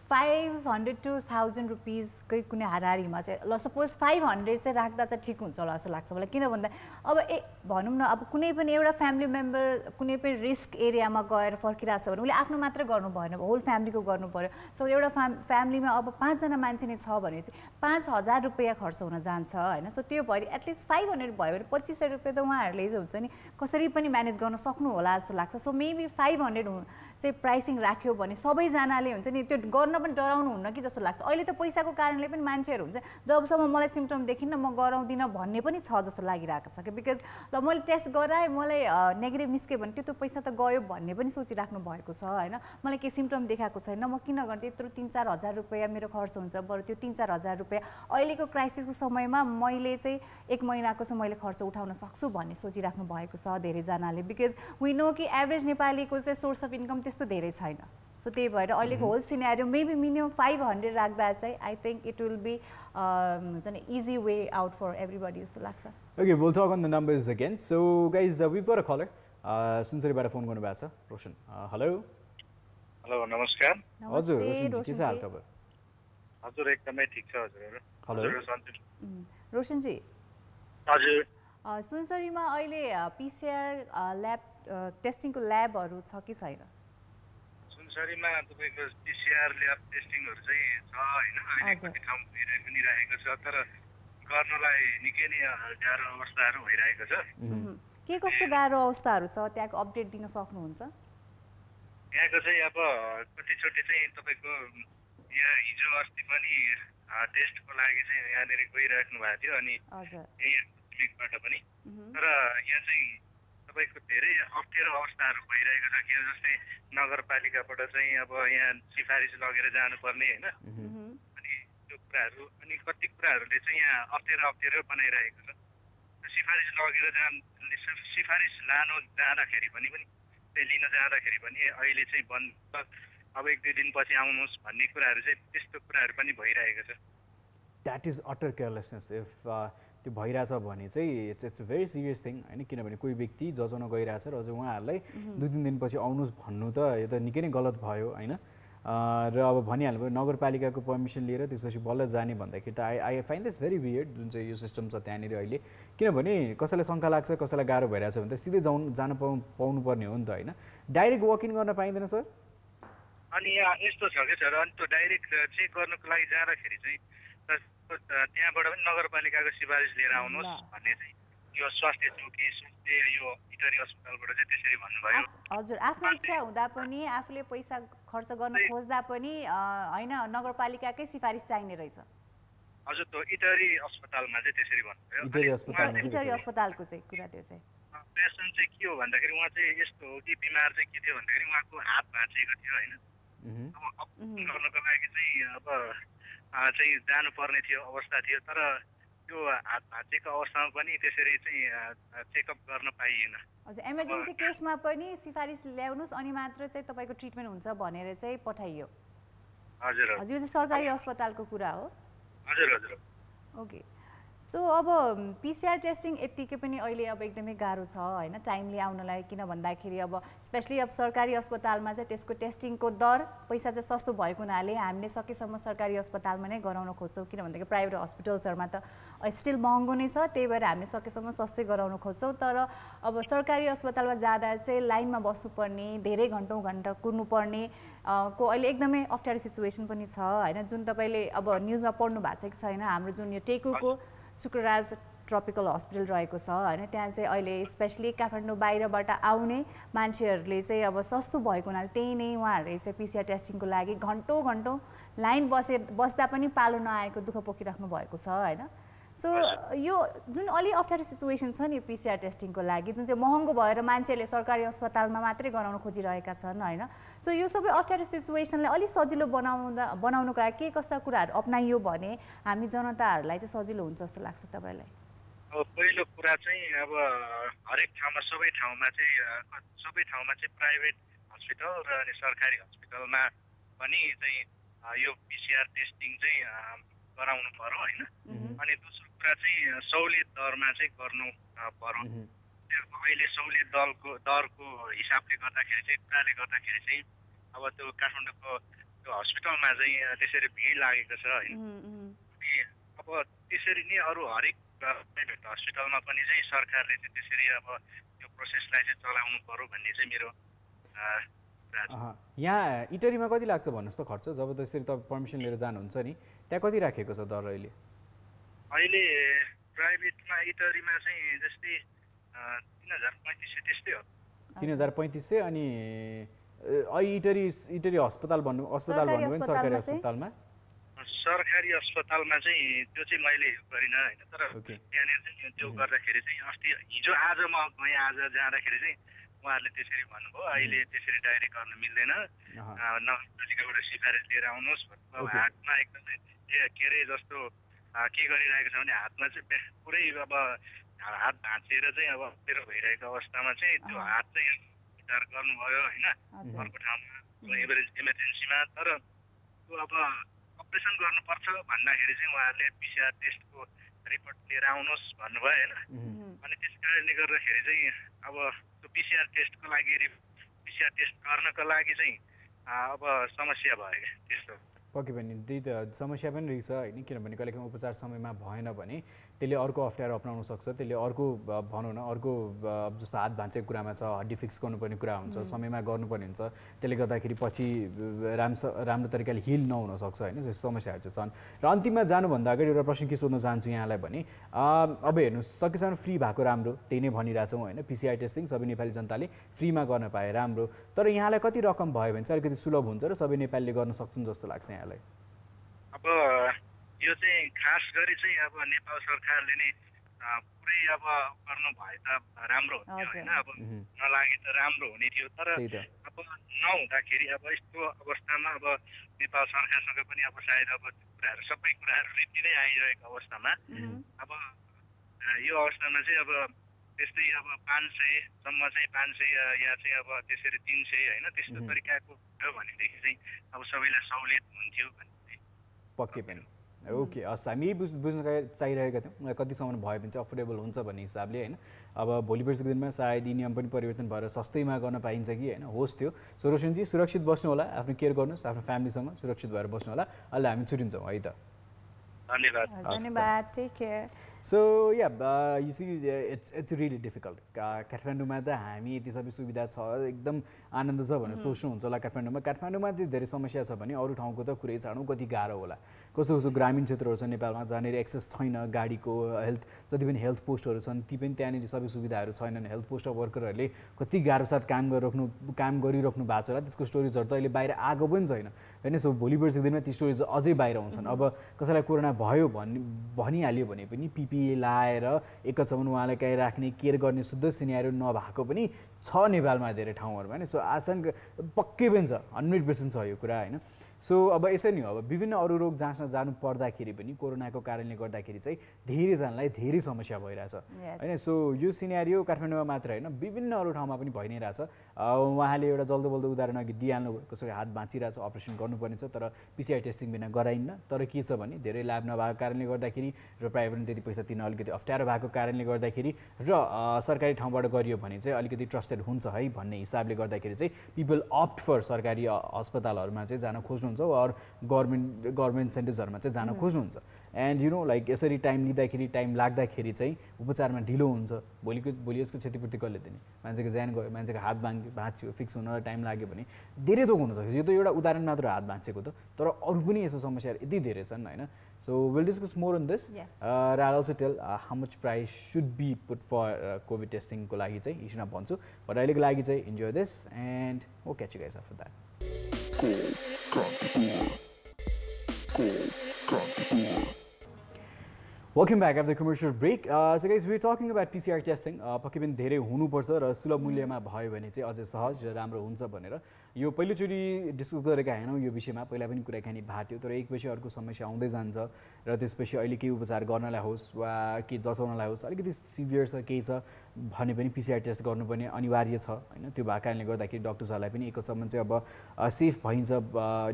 500 to 1000 रुपिस कै कुनै हाराहारीमा चाहिँ ल सपोज 500 चाहिँ राख्दा चाहिँ ठिक हुन्छ होला जस्तो लाग्छ मलाई। किन भन्दा अब भनौँ न अब कुनै पनि एउटा फ्यामिली मेम्बर कुनै पनि रिस्क एरियामा गएर फर्किरहेको छ भने उसले आफ्नो मात्र गर्नु भएन, होल फ्यामिलीको गर्नु पर्यो। सो एउटा फ्यामिलीमा अब 5 जना मान्छे नै छ भने चाहिँ 5000 रुपियाँ खर्च हुन जान्छ होइन। सो त्यो भएर एटलिस्ट 500 भयो भने 2500 रुपियाँ त उहाँहरूले चाहिँ हुन्छ नि कसरी पनि म्यानेज गर्न सक्नु होला जस्तो लाग्छ। सो मेबी 500 चाहिँ प्राइसिङ राख्यो भने सबैजनाले हुन्छ नि त्यो गर्न पनि डराउनु हुन्न कि जस्तो लाग्छ। अहिले त पैसाको कारणले पनि मान्छेहरू हुन्छ जबसम्म मलाई सिम्टम देखिन्न म गराउँदिनँ भन्ने पनि छ जस्तो लागिरहेको छ कि बिकज ल मैले टेस्ट गराएँ मलाई नेगेटिभ निस्क्यो भने त्यो पैसा त गयो भन्ने पनि सोचिराख्नु भएको छ होइन। मलाई केही सिम्टम देखाएको छैन म किन गर्ने यत्रो 3-4 हजार रुपियाँ मेरो खर्च हुन्छ, बरु त्यो 3-4 हजार रुपियाँ अहिलेको क्राइसिसको समयमा मैले चाहिँ 1 महिनाको चाहिँ मैले खर्च उठाउन सक्छु भन्ने सोचिराख्नु भएको छ धेरैजनाले। बिकज वी नो कि एभरेज नेपालीको चाहिँ सोर्स अफ इन्कम त्यस्तो धेरै छैन। सो त्यही भएर अहिलेको होल सिनेरियो मेबी मिनिमम 500 राख्दा चाहिँ I think it will be हुन्छ नि easy way out for everybody जस्तो लाग्छ। Okay, we'll talk on the numbers again. So guys, we've got a caller. सुनसरीबाट फोन गर्नुभएको छ रोशन। हेलो हेलो नमस्कार। हजुर रोशन जी के छ हाल खबर? हजुर एकदमै ठीक छ हजुर। हेलो रोशन जी। हजुर सुनसरीमा अहिले पिसिआर ल्याब टेस्टिङको ल्याबहरू छ कि छैन? सुनसरीमा तपाईँको पिसिआर ल्याब टेस्टिङहरू चाहिँ छ होइन। अहिले कति ठाउँ भइरहेको पनि रहेको छ तर गर्नलाई निकै नै गाह्रो अवस्थाहरू भइरहेको छ। के कस्तो गाह्रो अवस्थाहरू छ त्यहाँको अपडेट दिन सक्नुहुन्छ? यहाँको चाहिँ अब कतिचोटि चाहिँ तपाईँको यहाँ हिजो अस्ति पनि टेस्टको लागि चाहिँ यहाँनिर गइराख्नु भएको थियो अनि यहीँबाट पनि। तर यहाँ चाहिँ तपाईँको धेरै अप्ठ्यारो अवस्थाहरू भइरहेको छ कि जस्तै नगरपालिकाबाट चाहिँ अब यहाँ सिफारिस लगेर जानुपर्ने होइन। अनि त्यो कुराहरू अनि कति कुराहरूले चाहिँ यहाँ अप्ठ्यारो बनाइरहेको छ। सिफारिस लगेर सिफारिस जाँदाखेरि पनि लिन जाँदाखेरि पनि अहिले चाहिँ बन्द अब 1-2 दिनपछि आउनुहोस् भन्ने कुराहरू चाहिँ त्यस्तो कुराहरू पनि भइरहेको छ। That is utter carelessness. If त्यो भइरहेछ भने चाहिँ it's a very serious thing होइन, किनभने कोही व्यक्ति जजाउन गइरहेछ र अझ उहाँहरूलाई 2-3 दिनपछि आउनुहोस् भन्नु त यो त निकै नै गलत भयो होइन। र अब भनिहाल्नु नगरपालिकाको पर्मिसन लिएर त्यसपछि बल्ल जाने भन्दाखेरि त I find this very weird जुन चाहिँ यो सिस्टम छ त्यहाँनिर अहिले। किनभने कसैलाई शङ्का लाग्छ, कसैलाई गाह्रो भइरहेछ भने त सिधै जान पाउनुपर्ने हो नि त होइन। डाइरेक्ट वक इन गर्न पाइँदैन सर? अनि यहाँ यस्तो छ कि सर, अनि त्यो डाइरेक्ट चेक गर्नको लागि जाँदाखेरि चाहिँ त्यहाँबाट पनि नगरपालिकाको सिफारिस लिएर आउनुहोस् भन्ने चाहिँ यो स्वास्थ्य चौकी यो इटरी अस्पतालबाट चाहिँ त्यसरी भन्नुभयो। हजुर, आफ्नो इच्छा हुँदा पनि आफूले पैसा खर्च गर्न खोज्दा पनि होइन नगरपालिकाकै सिफारिस चाहिने रहेछ। हजुर, त्यो इटरी अस्पतालमा चाहिँ त्यसरी भन्नुभयो। इटरी अस्पतालको चाहिँ कुरा त्यो चाहिँ पेसेन्ट चाहिँ के हो भन्दाखेरि उहाँ चाहिँ यस्तो हो कि बिमार चाहिँ के थियो भन्दाखेरि उहाँको हात भाँचिएको थियो होइन। अब गर्नको लागि चाहिँ अब चाहिँ जानुपर्ने थियो अवस्था थियो, तर त्यो हात भाँचेको अवस्थामा पनि त्यसरी चाहिँ चेकअप गर्न पाइएन। हजुर, इमर्जेन्सी केसमा पनि सिफारिस ल्याउनुहोस् अनि मात्र चाहिँ तपाईँको ट्रिटमेन्ट हुन्छ भनेर चाहिँ पठाइयो। हजुर हजुर, यो चाहिँ सरकारी अस्पतालको कुरा हो। हजुर हजुर। ओके, सो अब पिसिआर टेस्टिङ यत्तिकै पनि अहिले अब एकदमै गाह्रो छ होइन टाइमली आउनलाई, किन भन्दाखेरि अब स्पेसली अब सरकारी अस्पतालमा चाहिँ त्यसको टेस्टिङको दर पैसा चाहिँ सस्तो भएको हुनाले हामीले सकेसम्म सरकारी अस्पतालमा नै गराउन खोज्छौँ, किन भन्दाखेरि प्राइभेट हस्पिटल्सहरूमा त स्टिल महँगो नै छ, त्यही भएर हामीले सकेसम्म सस्तै गराउन खोज्छौँ। तर अब सरकारी अस्पतालमा जाँदा चाहिँ लाइनमा बस्नुपर्ने, धेरै घन्टा कुर्नुपर्ने को अहिले एकदमै अप्ठ्यारो सिचुएसन पनि छ होइन। जुन तपाईँले अब न्युजमा पढ्नु भएको छ कि छैन, हाम्रो जुन यो टेकुको शुक्रराज ट्रपिकल हस्पिटल रहेको छ होइन, त्यहाँ चाहिँ अहिले स्पेसली काठमाडौँ बाहिरबाट आउने मान्छेहरूले चाहिँ अब सस्तो भएको हुनाले त्यही नै उहाँहरूले चाहिँ पिसिआर टेस्टिङको लागि घन्टौँ लाइन बस्दा पनि पालो नआएको दुःख पोखिराख्नु भएको छ होइन। सो यो जुन अलि अप्ठ्यारो सिचुएसन छ नि पिसिआर टेस्टिङको लागि, जुन चाहिँ महँगो भएर मान्छेहरूले सरकारी अस्पतालमा मात्रै गराउन खोजिरहेका छन् होइन। सो यो सबै अप्ठ्यारो सिचुएसनलाई अलिक सजिलो बनाउनुको लागि के कस्ता कुराहरू अप्नाइयो भने हामी जनताहरूलाई चाहिँ सजिलो हुन्छ जस्तो लाग्छ तपाईँलाई? अब पहिलो कुरा चाहिँ अब हरेक ठाउँमा सबै ठाउँमा चाहिँ प्राइभेट हस्पिटल र अनि सरकारी हस्पिटलमा पनि चाहिँ यो पिसिआर टेस्टिङ चाहिँ गराउनु पर्यो होइन। अनि दोस्रो कुरा चाहिँ सहुलियत दरमा चाहिँ गर्नु पर्यो। अहिले सहुलियत दरको हिसाबले गर्दाखेरि चाहिँ कुराले गर्दाखेरि चाहिँ अब त्यो काठमाडौँको त्यो हस्पिटलमा चाहिँ त्यसरी भिड लागेको छ होइन। अब त्यसरी नै अरू हरेक प्राइभेट हस्पिटलमा पनि चाहिँ सरकारले चाहिँ त्यसरी अब त्यो प्रोसेसलाई चाहिँ चलाउनु पर्यो भन्ने चाहिँ मेरो यहाँ इटरीमा कति लाग्छ भन्नुहोस् त खर्च, जब त्यसरी तपाईँ पर्मिसन लिएर जानुहुन्छ नि त्यहाँ कति राखेको छ दर अहिले? अहिले प्राइभेटमा इटरीमा चाहिँ जस्तै 3035 त्यस्तै हो। 3035 अनि इटरी अस्पताल भन्नुभयो नि सरकारी अस्पतालमा? सरकारी अस्पतालमा चाहिँ त्यो चाहिँ मैले गरिनँ होइन, तर त्यहाँनिर चाहिँ त्यो गर्दाखेरि चाहिँ अस्ति हिजो आज म गएँ, आज जाँदाखेरि चाहिँ उहाँहरूले त्यसरी भन्नुभयो अहिले त्यसरी डाइरेक्ट गर्न मिल्दैन, नगरपालिकाबाट सिफारिस लिएर आउनुहोस् भन्नुभयो। अब हातमा एकदमै के अरे जस्तो के गरिरहेको छ भने हातमा चाहिँ पुरै अब हात भाँचेर चाहिँ अब अप्ठ्यारो भइरहेको अवस्थामा चाहिँ त्यो हात चाहिँ उपचार गर्नुभयो होइन अर्को ठाउँमा इमर्जेन्सीमा। तर त्यो अब अपरेसन गर्नुपर्छ भन्दाखेरि चाहिँ उहाँहरूले पिसिआर टेस्टको रिपोर्ट लिएर आउनुहोस् भन्नुभयो होइन। अनि त्यस कारणले गर्दाखेरि चाहिँ अब त्यो पिसिआर टेस्टको लागि पिसिआर टेस्ट गर्नको लागि चाहिँ अब समस्या भयो क्या त्यस्तो। पक्कै पनि त्यही त समस्या पनि रहेछ होइन, किनभने कहिलेकाहीँ उपचार समयमा भएन भने त्यसले अर्को अप्ठ्यारो अप्नाउन सक्छ, त्यसले अर्को भनौँ न अर्को जस्तो हात भाँचेको कुरामा छ हड्डी फिक्स गर्नुपर्ने कुरा हुन्छ, समयमा गर्नुपर्ने हुन्छ, त्यसले गर्दाखेरि पछि राम्रो तरिकाले हिल नहुन सक्छ होइन, त्यस्तो समस्याहरू चाहिँ छन्। र अन्तिममा जानुभन्दा अगाडि एउटा प्रश्न के सोध्न चाहन्छु यहाँलाई भने अब हेर्नुहोस् सकेसम्म फ्री भएको राम्रो त्यही नै भनिरहेछौँ होइन, पिसिआर टेस्टिङ सबै नेपाली जनताले फ्रीमा गर्न पाए राम्रो, तर यहाँलाई कति रकम भयो भने चाहिँ अलिकति सुलभ हुन्छ र सबै नेपालीले गर्न सक्छन् जस्तो लाग्छ यहाँलाई? अब यो चाहिँ खास गरी चाहिँ अब नेपाल सरकारले नै पुरै अब गर्नु भए त राम्रो हुन्थ्यो होइन, अब नलागे त राम्रो हुने थियो। तर अब नहुँदाखेरि अब यस्तो अवस्थामा अब नेपाल सरकारसँग पनि अब सायद अब कुराहरू सबै कुराहरू रीति नै आइरहेको अवस्थामा अब यो अवस्थामा चाहिँ अब त्यस्तै अब 500 सम्म चाहिँ 500 या चाहिँ अब त्यसरी 300 होइन त्यस्तो तरिकाको भयो भनेदेखि चाहिँ अब सबैलाई सहुलियत हुन्थ्यो भन्ने पक्कै पनि ओके हस् हामी बुझ्न चाहिरहेका थियौँ कतिसम्म भयो भने चाहिँ अफोर्डेबल हुन्छ भन्ने हिसाबले होइन अब भोलि पर्सिको दिनमा सायद यी नियम पनि परिवर्तन भएर सस्तैमा गर्न पाइन्छ कि होइन होस् त्यो सो रोशनजी सुरक्षित बस्नु होला आफ्नो केयर गर्नुहोस् आफ्नो फ्यामिलीसँग सुरक्षित भएर बस्नु होला अहिले हामी छुट्टिन्छौँ है त धन्यवाद take care so yeah you see it's really difficult काठमाडौँमा त हामी यति सबै सुविधा छ एकदम आनन्द छ भनेर सोच्नुहुन्छ होला काठमाडौँमा चाहिँ धेरै समस्या छ भने अरू ठाउँको त कुरै छाडौँ कति गाह्रो होला कस्तो कस्तो ग्रामीण क्षेत्रहरू छ नेपालमा जहाँनिर एक्सेस छैन गाडीको हेल्थ जति पनि हेल्थ पोस्टहरू छन् ती पनि त्यहाँनिर सबै सुविधाहरू छैनन् हेल्थ पोस्ट वर्करहरूले कति गाह्रो साथ काम गरिराख्नु भएको छ होला त्यसको स्टोरिजहरू त अहिले बाहिर आएको पनि छैन होइन सो भोलि पर्सिको दिनमा ती स्टोरिज अझै बाहिर आउँछन् अब कसैलाई कोरोना भयो भनिहाल्यो भने पनि पिपिई लाएर एकैछिन उहाँलाई कहीँ राख्ने केयर गर्ने शुद्ध सिनेरियो नभएको पनि छ नेपालमा धेरै ठाउँहरूमा होइन सो आशंका पक्कै पनि छ 100% छ यो कुरा होइन सो अब यसै नि हो अब विभिन्न अरू रोग जाँच्न जानु पर्दाखेरि पनि कोरोनाको कारणले गर्दाखेरि चाहिँ धेरैजनालाई धेरै समस्या भइरहेछ होइन सो यो सिनेरियो काठमाडौँमा मात्र होइन विभिन्न अरू ठाउँमा पनि भइ नै रहेछ उहाँले एउटा जल्दो बल्दो उदाहरण अघि दिइहाल्नु भयो कसैको हात भाँचिरहेछ अपरेसन गर्नुपर्ने छ तर पिसिआर टेस्टिङ बिना गराइन्न तर के छ भने धेरै ल्याब नभएको कारणले गर्दाखेरि र प्राइभेटमा त्यति पैसा तिर्न अलिकति अप्ठ्यारो भएको कारणले गर्दाखेरि र सरकारी ठाउँबाट गरियो भने चाहिँ अलिकति ट्रस्टेड हुन्छ है भन्ने हिसाबले गर्दाखेरि चाहिँ पिपल अप्ट फर सरकारी अस्पतालहरूमा चाहिँ जान खोज्नुहुन्छ अर गभर्मेन्ट सेन्टर्सहरूमा चाहिँ जान खोज्नुहुन्छ एन्ड यु नो लाइक यसरी टाइम लिँदाखेरि टाइम लाग्दाखेरि चाहिँ उपचारमा ढिलो हुन्छ भोलि यसको क्षतिपूर्ति कसले दिने मान्छेको ज्यान गयो मान्छेको हात भाँच्यो फिक्स हुन टाइम लाग्यो भने धेरै दुःख हुनसक्छ यो त एउटा उदाहरण मात्र हात भाँचेको त तर अरू पनि यस्तो समस्याहरू यति धेरै छन् होइन so will discuss more on this र I also tell how much price should be put for covid टेस्टिङको लागि चाहिँ हिस्ट्रीमा भन्छु बट अहिलेको लागि चाहिँ enjoy this and oh catch you guys after that Welcome back after the commercial break. So guys, we're talking about PCR testing. पक्कै पनि धेरै हुनुपर्छ र सुलभ मूल्यमा भयो भने चाहिँ अझै सहज र राम्रो हुन्छ भनेर यो पहिलोचोटि डिस्कस गरेका हैनौँ यो विषयमा पहिला पनि कुराकानी भएको थियो तर एकपछि अर्को समस्या आउँदै जान्छ र त्यसपछि अहिले केही उपचार गर्नलाई होस् वा के जचाउनलाई होस् अलिकति सिभियर छ केही छ भने पनि पिसिआर टेस्ट गर्नुपर्ने अनिवार्य छ होइन त्यो भएको कारणले गर्दाखेरि डक्टर्सहरूलाई पनि एकैछिन चाहिँ अब सेफ भइन्छ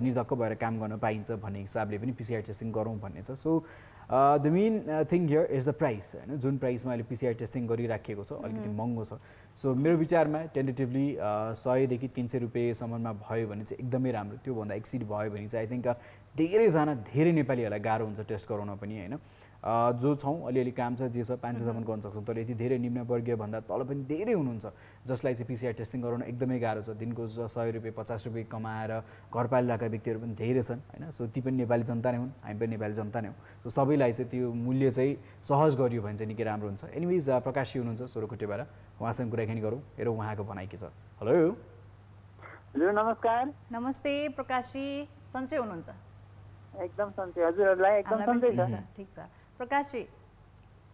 निर्धक्क भएर काम गर्न पाइन्छ भन्ने हिसाबले पनि पिसिआर टेस्टिङ गरौँ भन्ने छ so the main thing here is the price होइन जुन प्राइसमा अहिले पिसिआर टेस्टिङ गरिराखेको छ अलिकति महँगो छ सो मेरो विचारमा टेन्टेटिभली 100 देखि 300 रुपियाँसम्ममा भयो भने चाहिँ एकदमै राम्रो त्योभन्दा एक्सिड भयो भने चाहिँ आई थिङ्क धेरैजना धेरै नेपालीहरूलाई गाह्रो हुन्छ टेस्ट गराउन पनि होइन जो छौँ अलिअलि काम छ जे छ 500सम्म गर्न सक्छौँ तर यति धेरै निम्न वर्गीय भन्दा तल पनि धेरै हुनुहुन्छ जसलाई चाहिँ पिसिआर टेस्टिङ गराउन एकदमै गाह्रो छ दिनको 100 रुपियाँ 50 रुपियाँ कमाएर घर पालिरहेका व्यक्तिहरू पनि धेरै छन् होइन सो ती पनि नेपाली जनता नै हुन् हामी पनि नेपाली जनता नै हौँ सो सबैलाई चाहिँ त्यो मूल्य चाहिँ सहज गरियो भने चाहिँ निकै राम्रो हुन्छ एनिवेज प्रकाश हुनुहुन्छ सोह्रकोटेबाट उहाँसँग कुराकानी गरौँ हेरौँ उहाँको भनाइ के छ हेलो हजुर नमस्कार नमस्ते प्रकाशजी सन्चै हुनुहुन्छ एकदम सन्चै हजुरहरूलाई एकदम सन्चै छ ठीक छ प्रकाशजी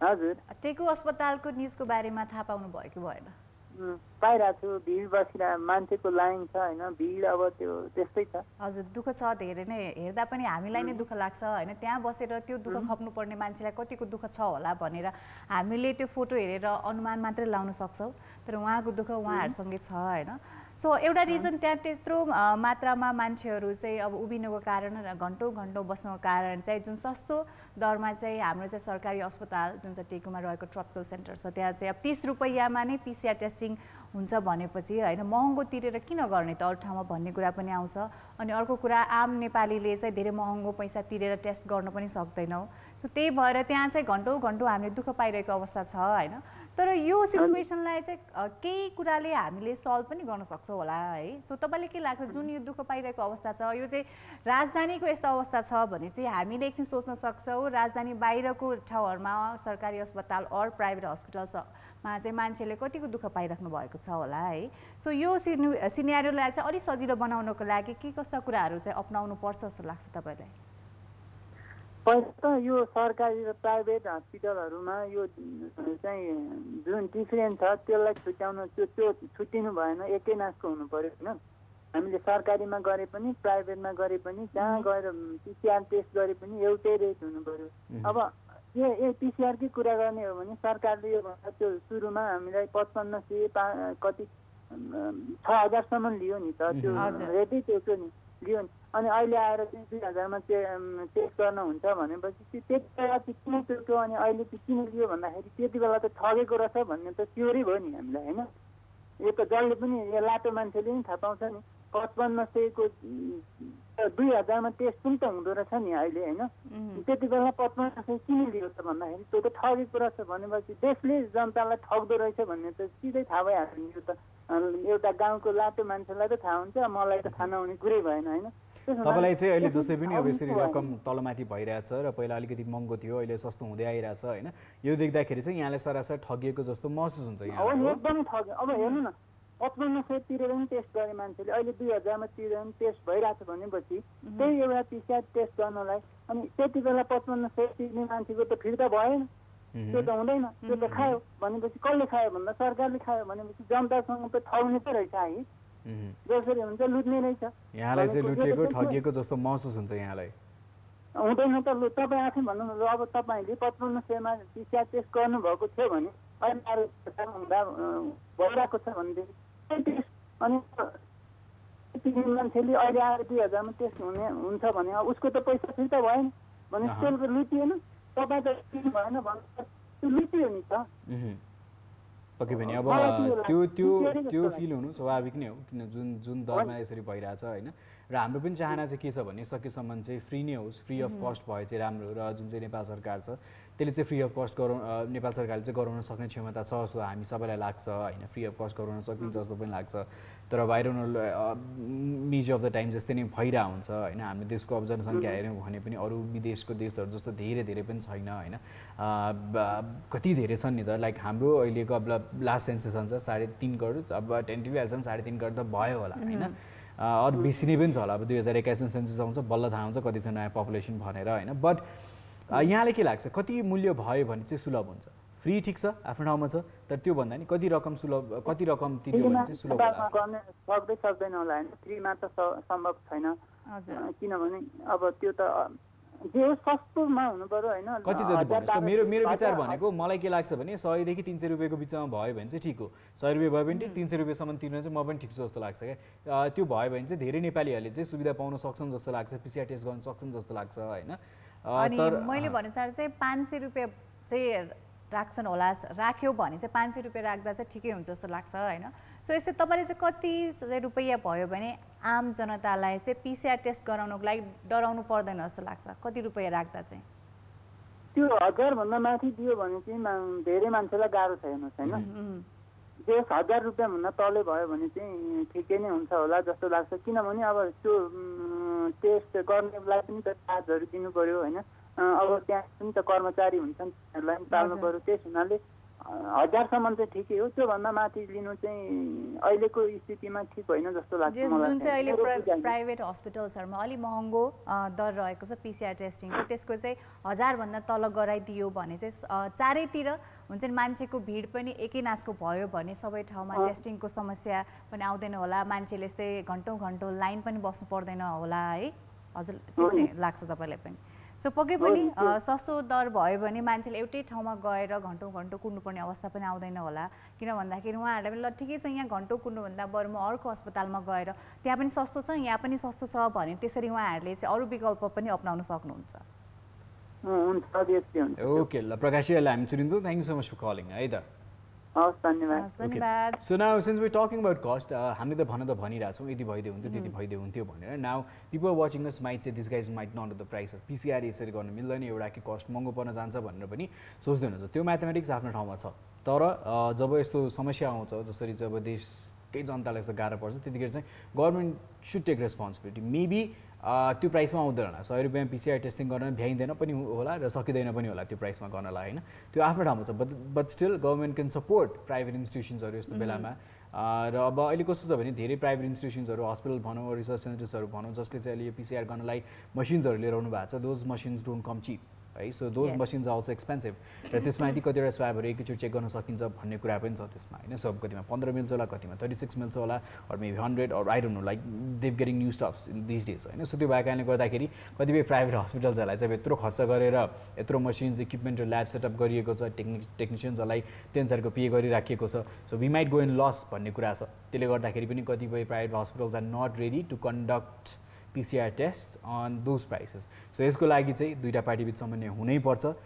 हजुर टेकु अस्पतालको न्युजको बारेमा थाहा पाउनु भयो कि भएन पाइरहेको छु भिड बसिरहेको मान्छेको लाइन छ होइन भिड अब त्यो त्यस्तै छ हजुर दुःख छ धेरै नै हेर्दा पनि हामीलाई नै दुःख लाग्छ होइन त्यहाँ बसेर त्यो दुःख खप्नुपर्ने मान्छेलाई कतिको दुःख छ होला भनेर हामीले त्यो फोटो हेरेर अनुमान मात्रै लाउन सक्छौँ तर उहाँको दुःख उहाँहरूसँगै छ होइन सो एउटा रिजन त्यहाँ त्यत्रो मात्रामा मान्छेहरू चाहिँ अब उभिनुको कारण र घन्टौँ बस्नुको कारण चाहिँ जुन सस्तो दरमा चाहिँ हाम्रो चाहिँ सरकारी अस्पताल जुन चाहिँ टेकुमा रहेको ट्रपिकल सेन्टर छ त्यहाँ चाहिँ अब 30 रुपैयाँमा नै पिसिआर टेस्टिङ हुन्छ भनेपछि होइन महँगो तिरेर किन गर्ने त अरू ठाउँमा भन्ने कुरा पनि आउँछ अनि अर्को कुरा आम नेपालीले चाहिँ धेरै महँगो पैसा तिरेर टेस्ट गर्न पनि सक्दैनौँ सो त्यही भएर त्यहाँ चाहिँ घन्टौँ हामीले दुःख पाइरहेको अवस्था छ होइन तर यो सिचुएसनलाई चाहिँ केही कुराले हामीले सल्भ पनि गर्न सक्छौँ होला है सो तपाईँले के लाग्छ जुन यो दुःख पाइरहेको अवस्था छ यो चाहिँ राजधानीको यस्तो अवस्था छ भने चाहिँ हामीले एकछिन सोच्न सक्छौँ राजधानी बाहिरको ठाउँहरूमा सरकारी अस्पताल अर प्राइभेट हस्पिटलमा चाहिँ मान्छेले कतिको दुःख पाइराख्नु भएको छ होला है सो यो सिनेरियोलाई चाहिँ अलिक सजिलो बनाउनको लागि के कस्ता कुराहरू चाहिँ अपनाउनु पर्छ जस्तो लाग्छ तपाईँलाई पहिला त यो सरकारी र प्राइभेट हस्पिटलहरूमा यो चाहिँ जुन डिफ्रेन्स छ त्यसलाई छुट्याउनु त्यो छुट्टिनु भएन एकै नासको हुनु पर्यो होइन हामीले सरकारीमा गरे पनि प्राइभेटमा गरे पनि जहाँ गएर पिसिआर टेस्ट गरे पनि एउटै रेट हुनु पर्यो अब ए पिसिआरकै कुरा गर्ने हो भने सरकारले यो भन्दा त्यो सुरुमा हामीलाई 5500 कति 6000सम्म लियो नि त त्यो रेटै त्यो नि लियो नि अनि अहिले आएर चाहिँ 2000 मा टेस्ट गर्न हुन्छ भनेपछि त्यति बेला चाहिँ किन त्यो अनि अहिले चाहिँ किन लियो भन्दाखेरि त्यति बेला त ठगेको रहेछ भन्ने त स्योरै भयो नि हामीलाई होइन यो त जसले पनि यो लाटो मान्छेले पनि थाहा पाउँछ नि 5500 को 2000 मा टेस्ट पनि त हुँदो रहेछ नि अहिले होइन त्यति बेला 5500 किन लियो त भन्दाखेरि त्यो त ठगेको रहेछ भनेपछि देशले जनतालाई ठग्दो रहेछ भन्ने त सिधै थाहा भइहाल्यो नि यो त एउटा गाउँको लाटो मान्छेलाई त थाहा हुन्छ मलाई त थाहा नहुने कुरै भएन होइन तपाईलाई चाहिँ अहिले जसै पनि अब यसरी रकम तलमाथि भइरहेछ र पहिला अलिकति महँगो थियो अहिले सस्तो हुँदै आइरहेछ होइन यो देख्दाखेरि चाहिँ यहाँले सरासर ठगिएको जस्तो महसुस हुन्छ यहाँ एकदमै ठग्यो अब हेर्नु न 5500 तिरेर पनि टेस्ट गरे मान्छेले अहिले 2000 मा तिरेर पनि टेस्ट भइरहेछ भनेपछि त्यही एउटा पिसिआर टेस्ट गर्नलाई अनि त्यति बेला 5500 तिर्ने मान्छेको त फिर्ता भएन त्यो त हुँदैन त्यो त खायो भनेपछि कसले खायो भन्दा सरकारले खायो भनेपछि जनतासँग त ठग्ने त रहेछ है जसरी हुन्छ लुट्ने रहेछ यहाँलाई चाहिँ लुटेको ठगिएको जस्तो महसुस हुन्छ यहाँलाई हुँदैन त लु तपाईँ आफै भन्नु न अब तपाईँले 5500 मा पिसिआर टेस्ट गर्नुभएको थियो भने अहिले हुँदा भइरहेको छ भनेदेखि अनि मान्छेले अहिले आएर 2000 मा टेस्ट हुन्छ भने उसको त पैसा फिर्ता भएन भने त्यसले त लुटिएन तपाईँ त किन भएन भने त्यो लुटियो नि त पक्कै पनि अब त्यो फिल हुनु स्वाभाविक नै हो किन जुन दरमा यसरी भइरहेछ होइन र हाम्रो पनि चाहना चाहिँ के छ भने सकेसम्म चाहिँ फ्री नै होस् फ्री अफ कस्ट भए चाहिँ राम्रो र जुन चाहिँ नेपाल सरकार छ त्यसले चाहिँ फ्री अफ कस्ट नेपाल सरकारले चाहिँ गराउन सक्ने क्षमता छ जस्तो हामी सबैलाई लाग्छ होइन फ्री अफ कस्ट गराउन सकिन्छ जस्तो पनि लाग्छ तर I don't no measure of the time जस्तै नै भइरहेको हुन्छ होइन हाम्रो देशको अब जनसङ्ख्या हेऱ्यौँ भने पनि अरू विदेशको देशहरू जस्तो धेरै पनि छैन होइन कति धेरै छन् नि त लाइक हाम्रो अहिलेको अब लास्ट सेन्सस अनुसार 3.5 करोड अब टेन्टिभली हाल्छन् 3.5 करोड त भयो होला होइन अरू बेसी नै पनि छ होला अब 2021 मा सेन्सस आउँछ बल्ल थाहा हुन्छ कति छ नयाँ पपुलेसन भनेर होइन बट यहाँले के लाग्छ कति मूल्य भयो भने चाहिँ सुलभ हुन्छ फ्री ठिक छ आफ्नो ठाउँमा छ तर त्यो भन्दा नि कति रकम तिर्यो भने चाहिँ सुलभ सक्दै सक्दैन होला होइन फ्रीमा त सम्भव छैन किनभने अब त्यो त जे सस्तोमा हुनु पर्यो होइन कति जति भन्नुहोस् त मेरो विचार भनेको मलाई के लाग्छ भने 100 देखि 300 रुपियाँको बिचमा भयो भने चाहिँ ठिक हो 100 रुपियाँ भयो भने 300 रुपियाँसम्म तिर्न चाहिँ म पनि ठिक छु जस्तो लाग्छ क्या त्यो भयो भने चाहिँ धेरै नेपालीहरूले चाहिँ सुविधा पाउन सक्छन् जस्तो लाग्छ पिसिआर टेस्ट गर्न सक्छन् जस्तो लाग्छ होइन अनि मैले भनेअनुसार चाहिँ 500 रुपियाँ चाहिँ राख्छन् होला राख्यो भने चाहिँ 500 रुपियाँ राख्दा चाहिँ ठिकै हुन्छ जस्तो लाग्छ होइन सो यस्तै तपाईँले चाहिँ कति रुपियाँ भयो भने आम जनतालाई चाहिँ पिसिआर टेस्ट गराउनको लागि डराउनु पर्दैन जस्तो लाग्छ कति रुपियाँ राख्दा चाहिँ त्यो 1000 भन्दा माथि दियो भने चाहिँ धेरै मान्छेलाई गाह्रो छ हेर्नुहोस् होइन जो 1000 रुपियाँ भन्दा तलै भयो भने चाहिँ ठिकै नै हुन्छ होला जस्तो लाग्छ किनभने अब त्यो टेस्ट गर्नेलाई पनि त चार्जहरू दिनु पर्यो होइन अब त्यहाँ पनि त कर्मचारी हुन्छन् तिनीहरूलाई पनि पाल्नु पर्यो त्यस हुनाले 1000सम्म चाहिँ ठिकै हो त्योभन्दा माथि लिनु चाहिँ अहिलेको स्थितिमा ठिक होइन जस्तो लाग्छ मलाई जुन चाहिँ अहिले प्राइभेट हस्पिटल्सहरूमा अलि महँगो दर रहेको छ पिसिआर टेस्टिङको त्यसको चाहिँ 1000 भन्दा तल गराइदियो भने चाहिँ चारैतिर हुन्छ नि मान्छेको भिड पनि एकै नासको भयो भने सबै ठाउँमा टेस्टिङको समस्या पनि आउँदैन होला मान्छेले यस्तै घन्टौँ लाइन पनि बस्नु पर्दैन होला है हजुर त्यस्तै लाग्छ तपाईँलाई पनि सो पक्कै पनि सस्तो दर भयो भने मान्छेले एउटै ठाउँमा गएर घन्टौँ कुर्नुपर्ने अवस्था पनि आउँदैन होला किन भन्दाखेरि उहाँहरूलाई पनि ल ठिकै छ यहाँ घन्टौँ कुर्नुभन्दा बरु म अर्को अस्पतालमा गएर त्यहाँ पनि सस्तो छ यहाँ पनि सस्तो छ भने त्यसरी उहाँहरूले चाहिँ अरू विकल्प पनि अपनाउन सक्नुहुन्छ ओके ल प्रकाश अहिले हामी चुनिन्छौँ thank you so much for calling है त धन्यवाद so now since we talking about cost हामीले त भनिरहेछौँ यति भइदियो हुन्थ्यो त्यति भइदियो हुन्थ्यो भनेर now people watching us might चाहिँ this guys might not the price of PCR यसरी गर्न मिल्दैन एउटा कि कस्ट महँगो पर्न जान्छ भनेर पनि सोच्दै हुनुहुन्छ त्यो म्याथमेटिक्स आफ्नो ठाउँमा छ तर जब यस्तो समस्या आउँछ जसरी जब देशकै जनतालाई यस्तो गाह्रो पर्छ त्यतिखेर चाहिँ government should take responsibility maybe त्यो प्राइसमा आउँदैन होला 100 रुपियाँ पिसिआर टेस्टिङ गर्न भ्याइँदैन पनि होला र सकिँदैन पनि होला त्यो प्राइसमा गर्नलाई होइन त्यो आफ्नो ठाउँमा छ but still government can support private इन्स्टिट्युसन्सहरू यस्तो बेलामा र अब अहिले कस्तो छ भने धेरै प्राइभेट इन्स्टिट्युसन्सहरू हस्पिटल भनौँ रिसर्च सेन्टर्सहरू भनौँ जसले चाहिँ अहिले यो पिसिआर गर्नलाई मसिन्सहरू लिएर आउनु भएको छ those machines don't come cheap है so those machines are also expensive र त्यसमाथि कतिवटा स्वाबहरू एकैचोटि चेक गर्न सकिन्छ भन्ने कुरा पनि छ त्यसमा होइन सब कतिमा 15 मिल्छ होला कतिमा 36 मिल्छ होला or maybe 100 or I don't know like they getting new stuffs in this days होइन सो त्यो भएको कारणले गर्दाखेरि कतिपय प्राइभेट हस्पिटल्सहरूलाई चाहिँ यत्रो खर्च गरेर यत्रो मसिन्स इक्विपमेन्ट र ल्याब सेटअप गरिएको छ टेक्निसियन्सहरूलाई त्यो अनुसारको पे गरिराखिएको छ so we might go in loss भन्ने कुरा छ त्यसले गर्दाखेरि पनि कतिपय private hospitals are not ready to conduct PCR test on those prices. So यसको लागि चाहिँ दुईटा पार्टीबीच समन्वय हुनैपर्छ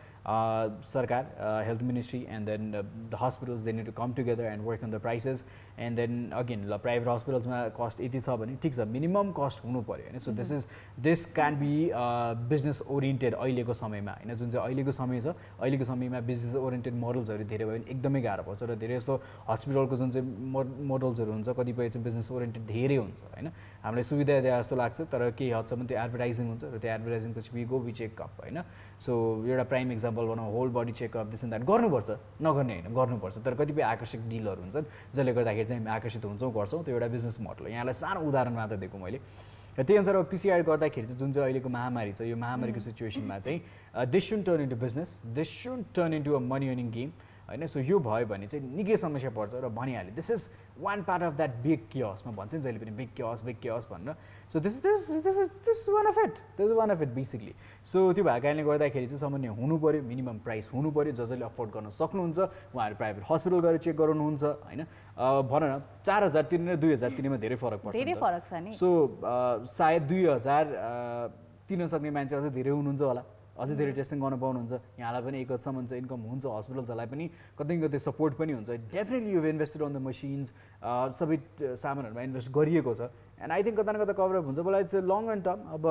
सरकार health ministry and then the hospitals they need to come together and work on the prices and then again private hospitals मा cost यति छ भने ठीक छ minimum cost हुनु पर्यो हैन so this can be business oriented अहिलेको समयमा हैन जुन चाहिँ अहिलेको समय छ अहिलेको समयमा business oriented modelsहरु धेरै भयो भने एकदमै गाह्रो पर्छ र धेरै जस्तो हस्पिटलको जुन चाहिँ मोडल्सहरु हुन्छ कतिपय चाहिँ business oriented धेरै हुन्छ हैन हामीलाई सुविधा दिए जस्तो लाग्छ तर केही हदसम्म त्यो एडभर्टाइजिङ हुन्छ र त्यो एडभर्टाइजिङ पछि we go we check up हैन सो एउटा प्राइम एक्जाम्पल भनौँ whole body checkup this and that गर्नुपर्छ नगर्ने होइन गर्नुपर्छ तर कतिपय आकर्षक डिलहरू हुन्छन् जसले गर्दाखेरि चाहिँ हामी आकर्षित हुन्छौँ गर्छौँ त्यो एउटा बिजनेस मोडल हो यहाँलाई सानो उदाहरण मात्र दिएको मैले र त्यही अनुसार अब पिसिआर गर्दाखेरि चाहिँ जुन चाहिँ अहिलेको महामारी छ यो महामारीको सिचुएसनमा चाहिँ this should turn into business this should turn into a money earning game हैन सो यो भयो भने चाहिँ निकै समस्या पर्छ र भनिहालेँ this is one part of that big chaos म भन्छ नि जहिले पनि बिग कियोस भनेर so this one of it basically so त्यो भएको कारणले गर्दाखेरि चाहिँ समन्वय हुनु पर्यो मिनिमम प्राइस हुनु पर्यो जसले अफोर्ड गर्न सक्नुहुन्छ उहाँहरू प्राइभेट हस्पिटल गएर चेक गराउनुहुन्छ हैन भन न 4000 तिर्ने र 2000 तिर्नेमा धेरै फरक पर्छ धेरै फरक छ नि सो सायद 2000 तिर्न सक्ने मान्छे अझै धेरै हुनुहुन्छ होला अझै धेरै टेस्टिङ गर्न पाउनुहुन्छ यहाँलाई पनि एक हदसम्म चाहिँ इन्कम हुन्छ हस्पिटल्सहरूलाई पनि कतै कतै सपोर्ट पनि हुन्छ definitely you invested on the machines सबै सामानहरूमा इन्भेस्ट गरिएको छ एन्ड आई थिङ्क कता न कता कभरअप हुन्छ मलाई चाहिँ लङ एन्ड टर्म अब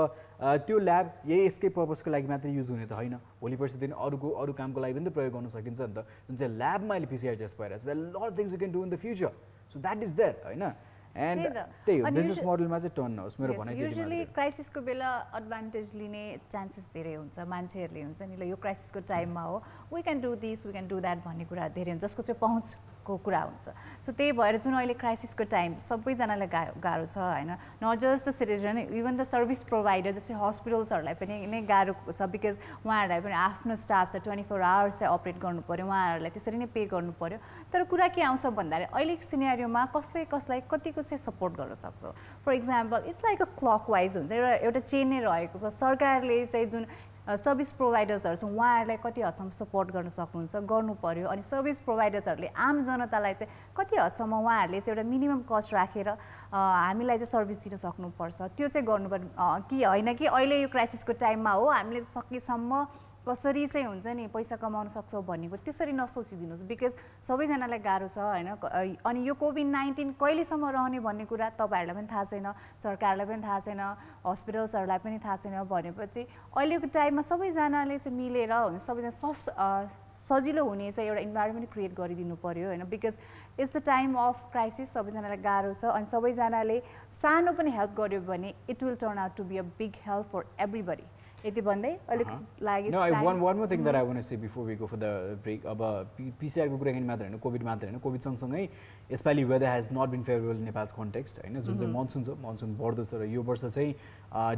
त्यो ल्याब यही यसकै पर्पजको लागि मात्रै युज हुने त होइन भोलि पर्सि दिन अरू कामको लागि पनि त प्रयोग गर्न सकिन्छ नि त जुन चाहिँ ल्याबमा अहिले पिसिआर टेस्ट भइरहेको छ that lot things you can do in the future so that is that होइन एन्ड त्यही हो बिजनेस मोडलमा चाहिँ टर्न होस् मेरो भनाइ युजुअली क्राइसिसको बेला एडभान्टेज लिने चान्सेस धेरै हुन्छ मान्छेहरूले हुन्छ नि ल यो क्राइसिसको टाइममा हो we can do this we can do that भन्ने कुरा धेरै हुन्छ जसको चाहिँ पहुँचको कुरा हुन्छ सो त्यही भएर जुन अहिले क्राइसिसको टाइम सबैजनालाई गाह्रो छ होइन not just the citizen even the service provider जस्तै हस्पिटल्सहरूलाई पनि नै गाह्रो छ बिकज उहाँहरूलाई पनि आफ्नो स्टाफ छ 24 आवर्स चाहिँ अपरेट गर्नु पऱ्यो उहाँहरूलाई त्यसरी नै पे गर्नु पऱ्यो तर कुरा के आउँछ भन्दाखेरि अहिलेको सिनेरियोमा कसलाई कतिको चाहिँ सपोर्ट गर्न सक्छ for example it's like a clockwise हुन्छ एउटा चेन नै रहेको छ सरकारले चाहिँ जुन सर्भिस प्रोभाइडर्सहरू छ उहाँहरूलाई कति हदसम्म सपोर्ट गर्न सक्नुहुन्छ गर्नु पर्यो अनि सर्भिस प्रोभाइडर्सहरूले आम जनतालाई चाहिँ कति हदसम्म उहाँहरूले चाहिँ एउटा मिनिमम कस्ट राखेर हामीलाई चाहिँ सर्भिस दिन सक्नुपर्छ त्यो चाहिँ गर्नुपर्यो कि होइन कि अहिले यो क्राइसिसको टाइममा हो हामीले सकेसम्म कसरी चाहिँ हुन्छ नि पैसा कमाउन सक्छौँ भन्नेको त्यसरी नसोचिदिनुहोस् बिकज सबैजनालाई गाह्रो छ होइन अनि यो कोभिड-19 कहिलेसम्म रहने भन्ने कुरा तपाईँहरूलाई पनि थाहा छैन सरकारलाई पनि थाहा छैन हस्पिटल्सहरूलाई पनि थाहा छैन भनेपछि अहिलेको टाइममा सबैजनाले चाहिँ मिलेर हुन्छ सबैजना सजिलो हुने चाहिँ एउटा इन्भाइरोमेन्ट क्रिएट गरिदिनु पर्यो होइन because it's the time of crisis सबैजनालाई गाह्रो छ अनि सबैजनाले सानो पनि हेल्प गर्यो भने it will turn out to be a big help for everybody यति भन्दै अलिक लागि No, one more thing that I want to say before we go for the break. अब PCR को कुराकानी मात्र हैन कोभिड मात्र हैन कोभिड सँगसँगै यसपालि weather has not been favourable in नेपालको कन्टेक्स्ट हैन जुन चाहिँ मनसुन छ मनसुन बढ्दो छ र यो वर्ष चाहिँ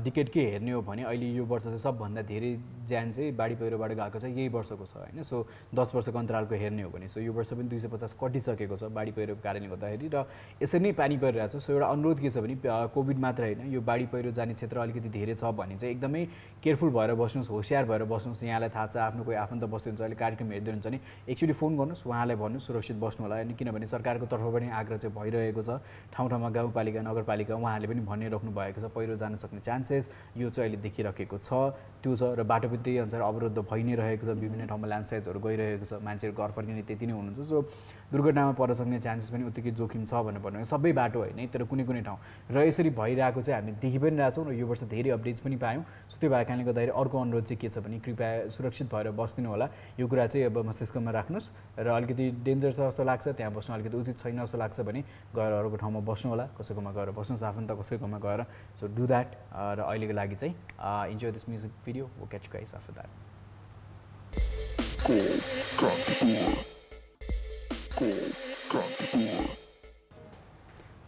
डिकेडकै हेर्ने हो भने अहिले यो वर्ष चाहिँ सबभन्दा धेरै ज्यान चाहिँ बाढी पहिरोबाट गएको छ यही वर्षको छ हैन सो 10 वर्षको अन्तरालको हेर्ने हो भने सो यो वर्ष पनि 250 कटिसकेको छ बाढी पहिरोको कारणले गर्दाखेरि र यसरी नै पानी परिरहेको छ सो एउटा अनुरोध के छ भने कोभिड मात्र हैन यो बाढी पहिरो जाने क्षेत्र अलिकति धेरै छ भने चाहिँ एकदमै केयरफुल भएर बस्नुस् होशियार भएर बस्नुस् यहाँलाई थाहा छ आफ्नो कोही आफन्त बस्दै हुन्छ अहिले कार्यक्रम हेर्दै हुन्छ नि एकचोटि फोन गर्नुस् उहाँलाई भन्नुस् सुरक्षित बस्नु होला अनि किनभने सरकारको तर्फबाट पनि आग्रह चाहिँ भइरहेको छ ठाउँ ठाउँमा गाउँपालिका नगरपालिका उहाँहरूले पनि भनिराख्नु भएको छ पहिरो जान सक्ने चान्सेस यो चाहिँ अहिले देखिरहेको छ त्यो छ र बाटो पनि त्यही अनुसार अवरुद्ध भइ नै रहेको छ विभिन्न ठाउँमा ल्यान्डस्लाइड्सहरू गइरहेको छ मान्छेहरू घर फर्किने त्यति नै हुनुहुन्छ सो दुर्घटनामा पर्न सक्ने चान्सेस पनि उत्तिकै जोखिम छ भनेर भन्नु सबै बाटो होइन तर कुनै कुनै ठाउँ र यसरी भइरहेको चाहिँ हामी देखि पनि रहेछौँ र यो वर्ष धेरै अपडेट्स पनि पायौँ सो त्यो भएको कारणले गर्दाखेरि अर्को अनुरोध चाहिँ के छ भने कृपया सुरक्षित भएर बस्दिनु होला यो कुरा चाहिँ अब मस्तिष्कमा राख्नुहोस् र अलिकति डेन्जर छ जस्तो लाग्छ त्यहाँ बस्नु अलिकति उचित छैन जस्तो लाग्छ भने गएर अरूको ठाउँमा बस्नु होला कसैकोमा गएर बस्नुहोस् आफन्त कसैकोमा गएर सो डु द्याट र अहिलेको लागि चाहिँ इन्जोय दिस म्युजिक भिडियो वो catch guys after that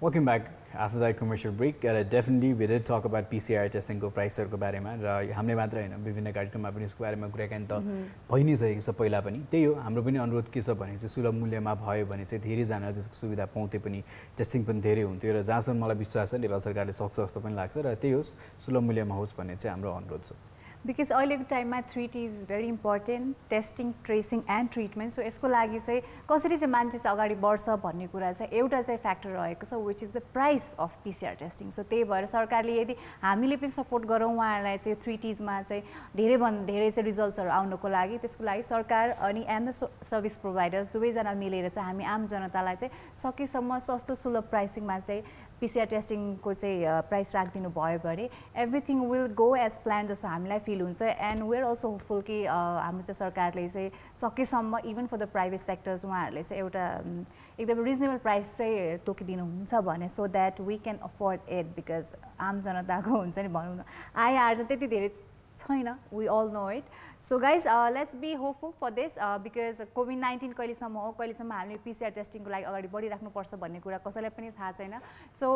Welcome back after that commercial break. Definitely we did talk about PCR testing को प्राइसहरुको बारेमा र हामीले मात्र हैन विभिन्न कार्यक्रममा पनि यसको बारेमा कुराकानी त भइ नै सकेको छ पहिला पनि। त्यही हो हाम्रो पनि अनुरोध के छ भने चाहिँ सुलभ मूल्यमा भयो भने चाहिँ धेरै जना जसको सुविधा पाउँथे पनि टेस्टिङ पनि धेरै हुन्थ्यो र जहाँसम्म मलाई विश्वास छ नेपाल सरकारले सक्छ जस्तो पनि लाग्छ र त्यही होस् सुलभ मूल्यमा होस् भन्ने चाहिँ हाम्रो अनुरोध छ। बिकज अहिलेको टाइममा 3T is very important testing tracing and treatment so यसको लागि चाहिँ कसरी चाहिँ मान्छे चाहिँ अगाडि बढ्छ भन्ने कुरा चाहिँ एउटा चाहिँ फ्याक्टर रहेको छ which is the price of PCR testing so त्यही भएर सरकारले यदि हामीले पनि सपोर्ट गरौँ उहाँहरूलाई चाहिँ 3Tमा चाहिँ धेरै चाहिँ रिजल्ट्सहरू आउनको लागि त्यसको लागि सरकार अनि एन्ड द सर्भिस प्रोभाइडर्स दुवैजना मिलेर चाहिँ हामी आम जनतालाई चाहिँ सकेसम्म सस्तो सुलभ प्राइसिङमा चाहिँ पिसिआर टेस्टिङको चाहिँ प्राइस राखिदिनु भयो भने everything will go as plan जस्तो हामीलाई फिल हुन्छ एन्ड वेयर अल्सो होपफुल कि हाम्रो चाहिँ सरकारले चाहिँ सकेसम्म even for the private sectors उहाँहरूले चाहिँ एउटा एकदम रिजनेबल प्राइस चाहिँ तोकिदिनुहुन्छ भने so that we can afford it because आम जनताको हुन्छ नि भनौँ न आय आर्जन त्यति धेरै छैन we all know it so guys let's be hopeful for this because कोभिड-19 कहिलेसम्म हो कहिलेसम्म हामीले पिसिआर टेस्टिङको लागि अगाडि बढिराख्नुपर्छ भन्ने कुरा कसैलाई पनि थाहा छैन so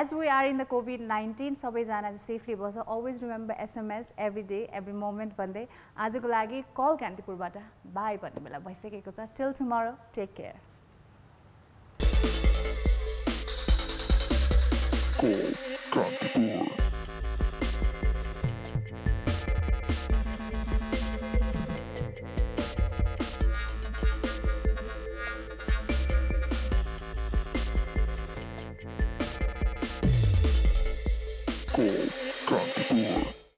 as we are in the कोभिड-19 सबैजना चाहिँ सेफली बस्छ always remember SMS every day every moment भन्दै आजको लागि कल कान्तिपुरबाट बाई भन्ने बेला भइसकेको छ till tomorrow take care Kampur.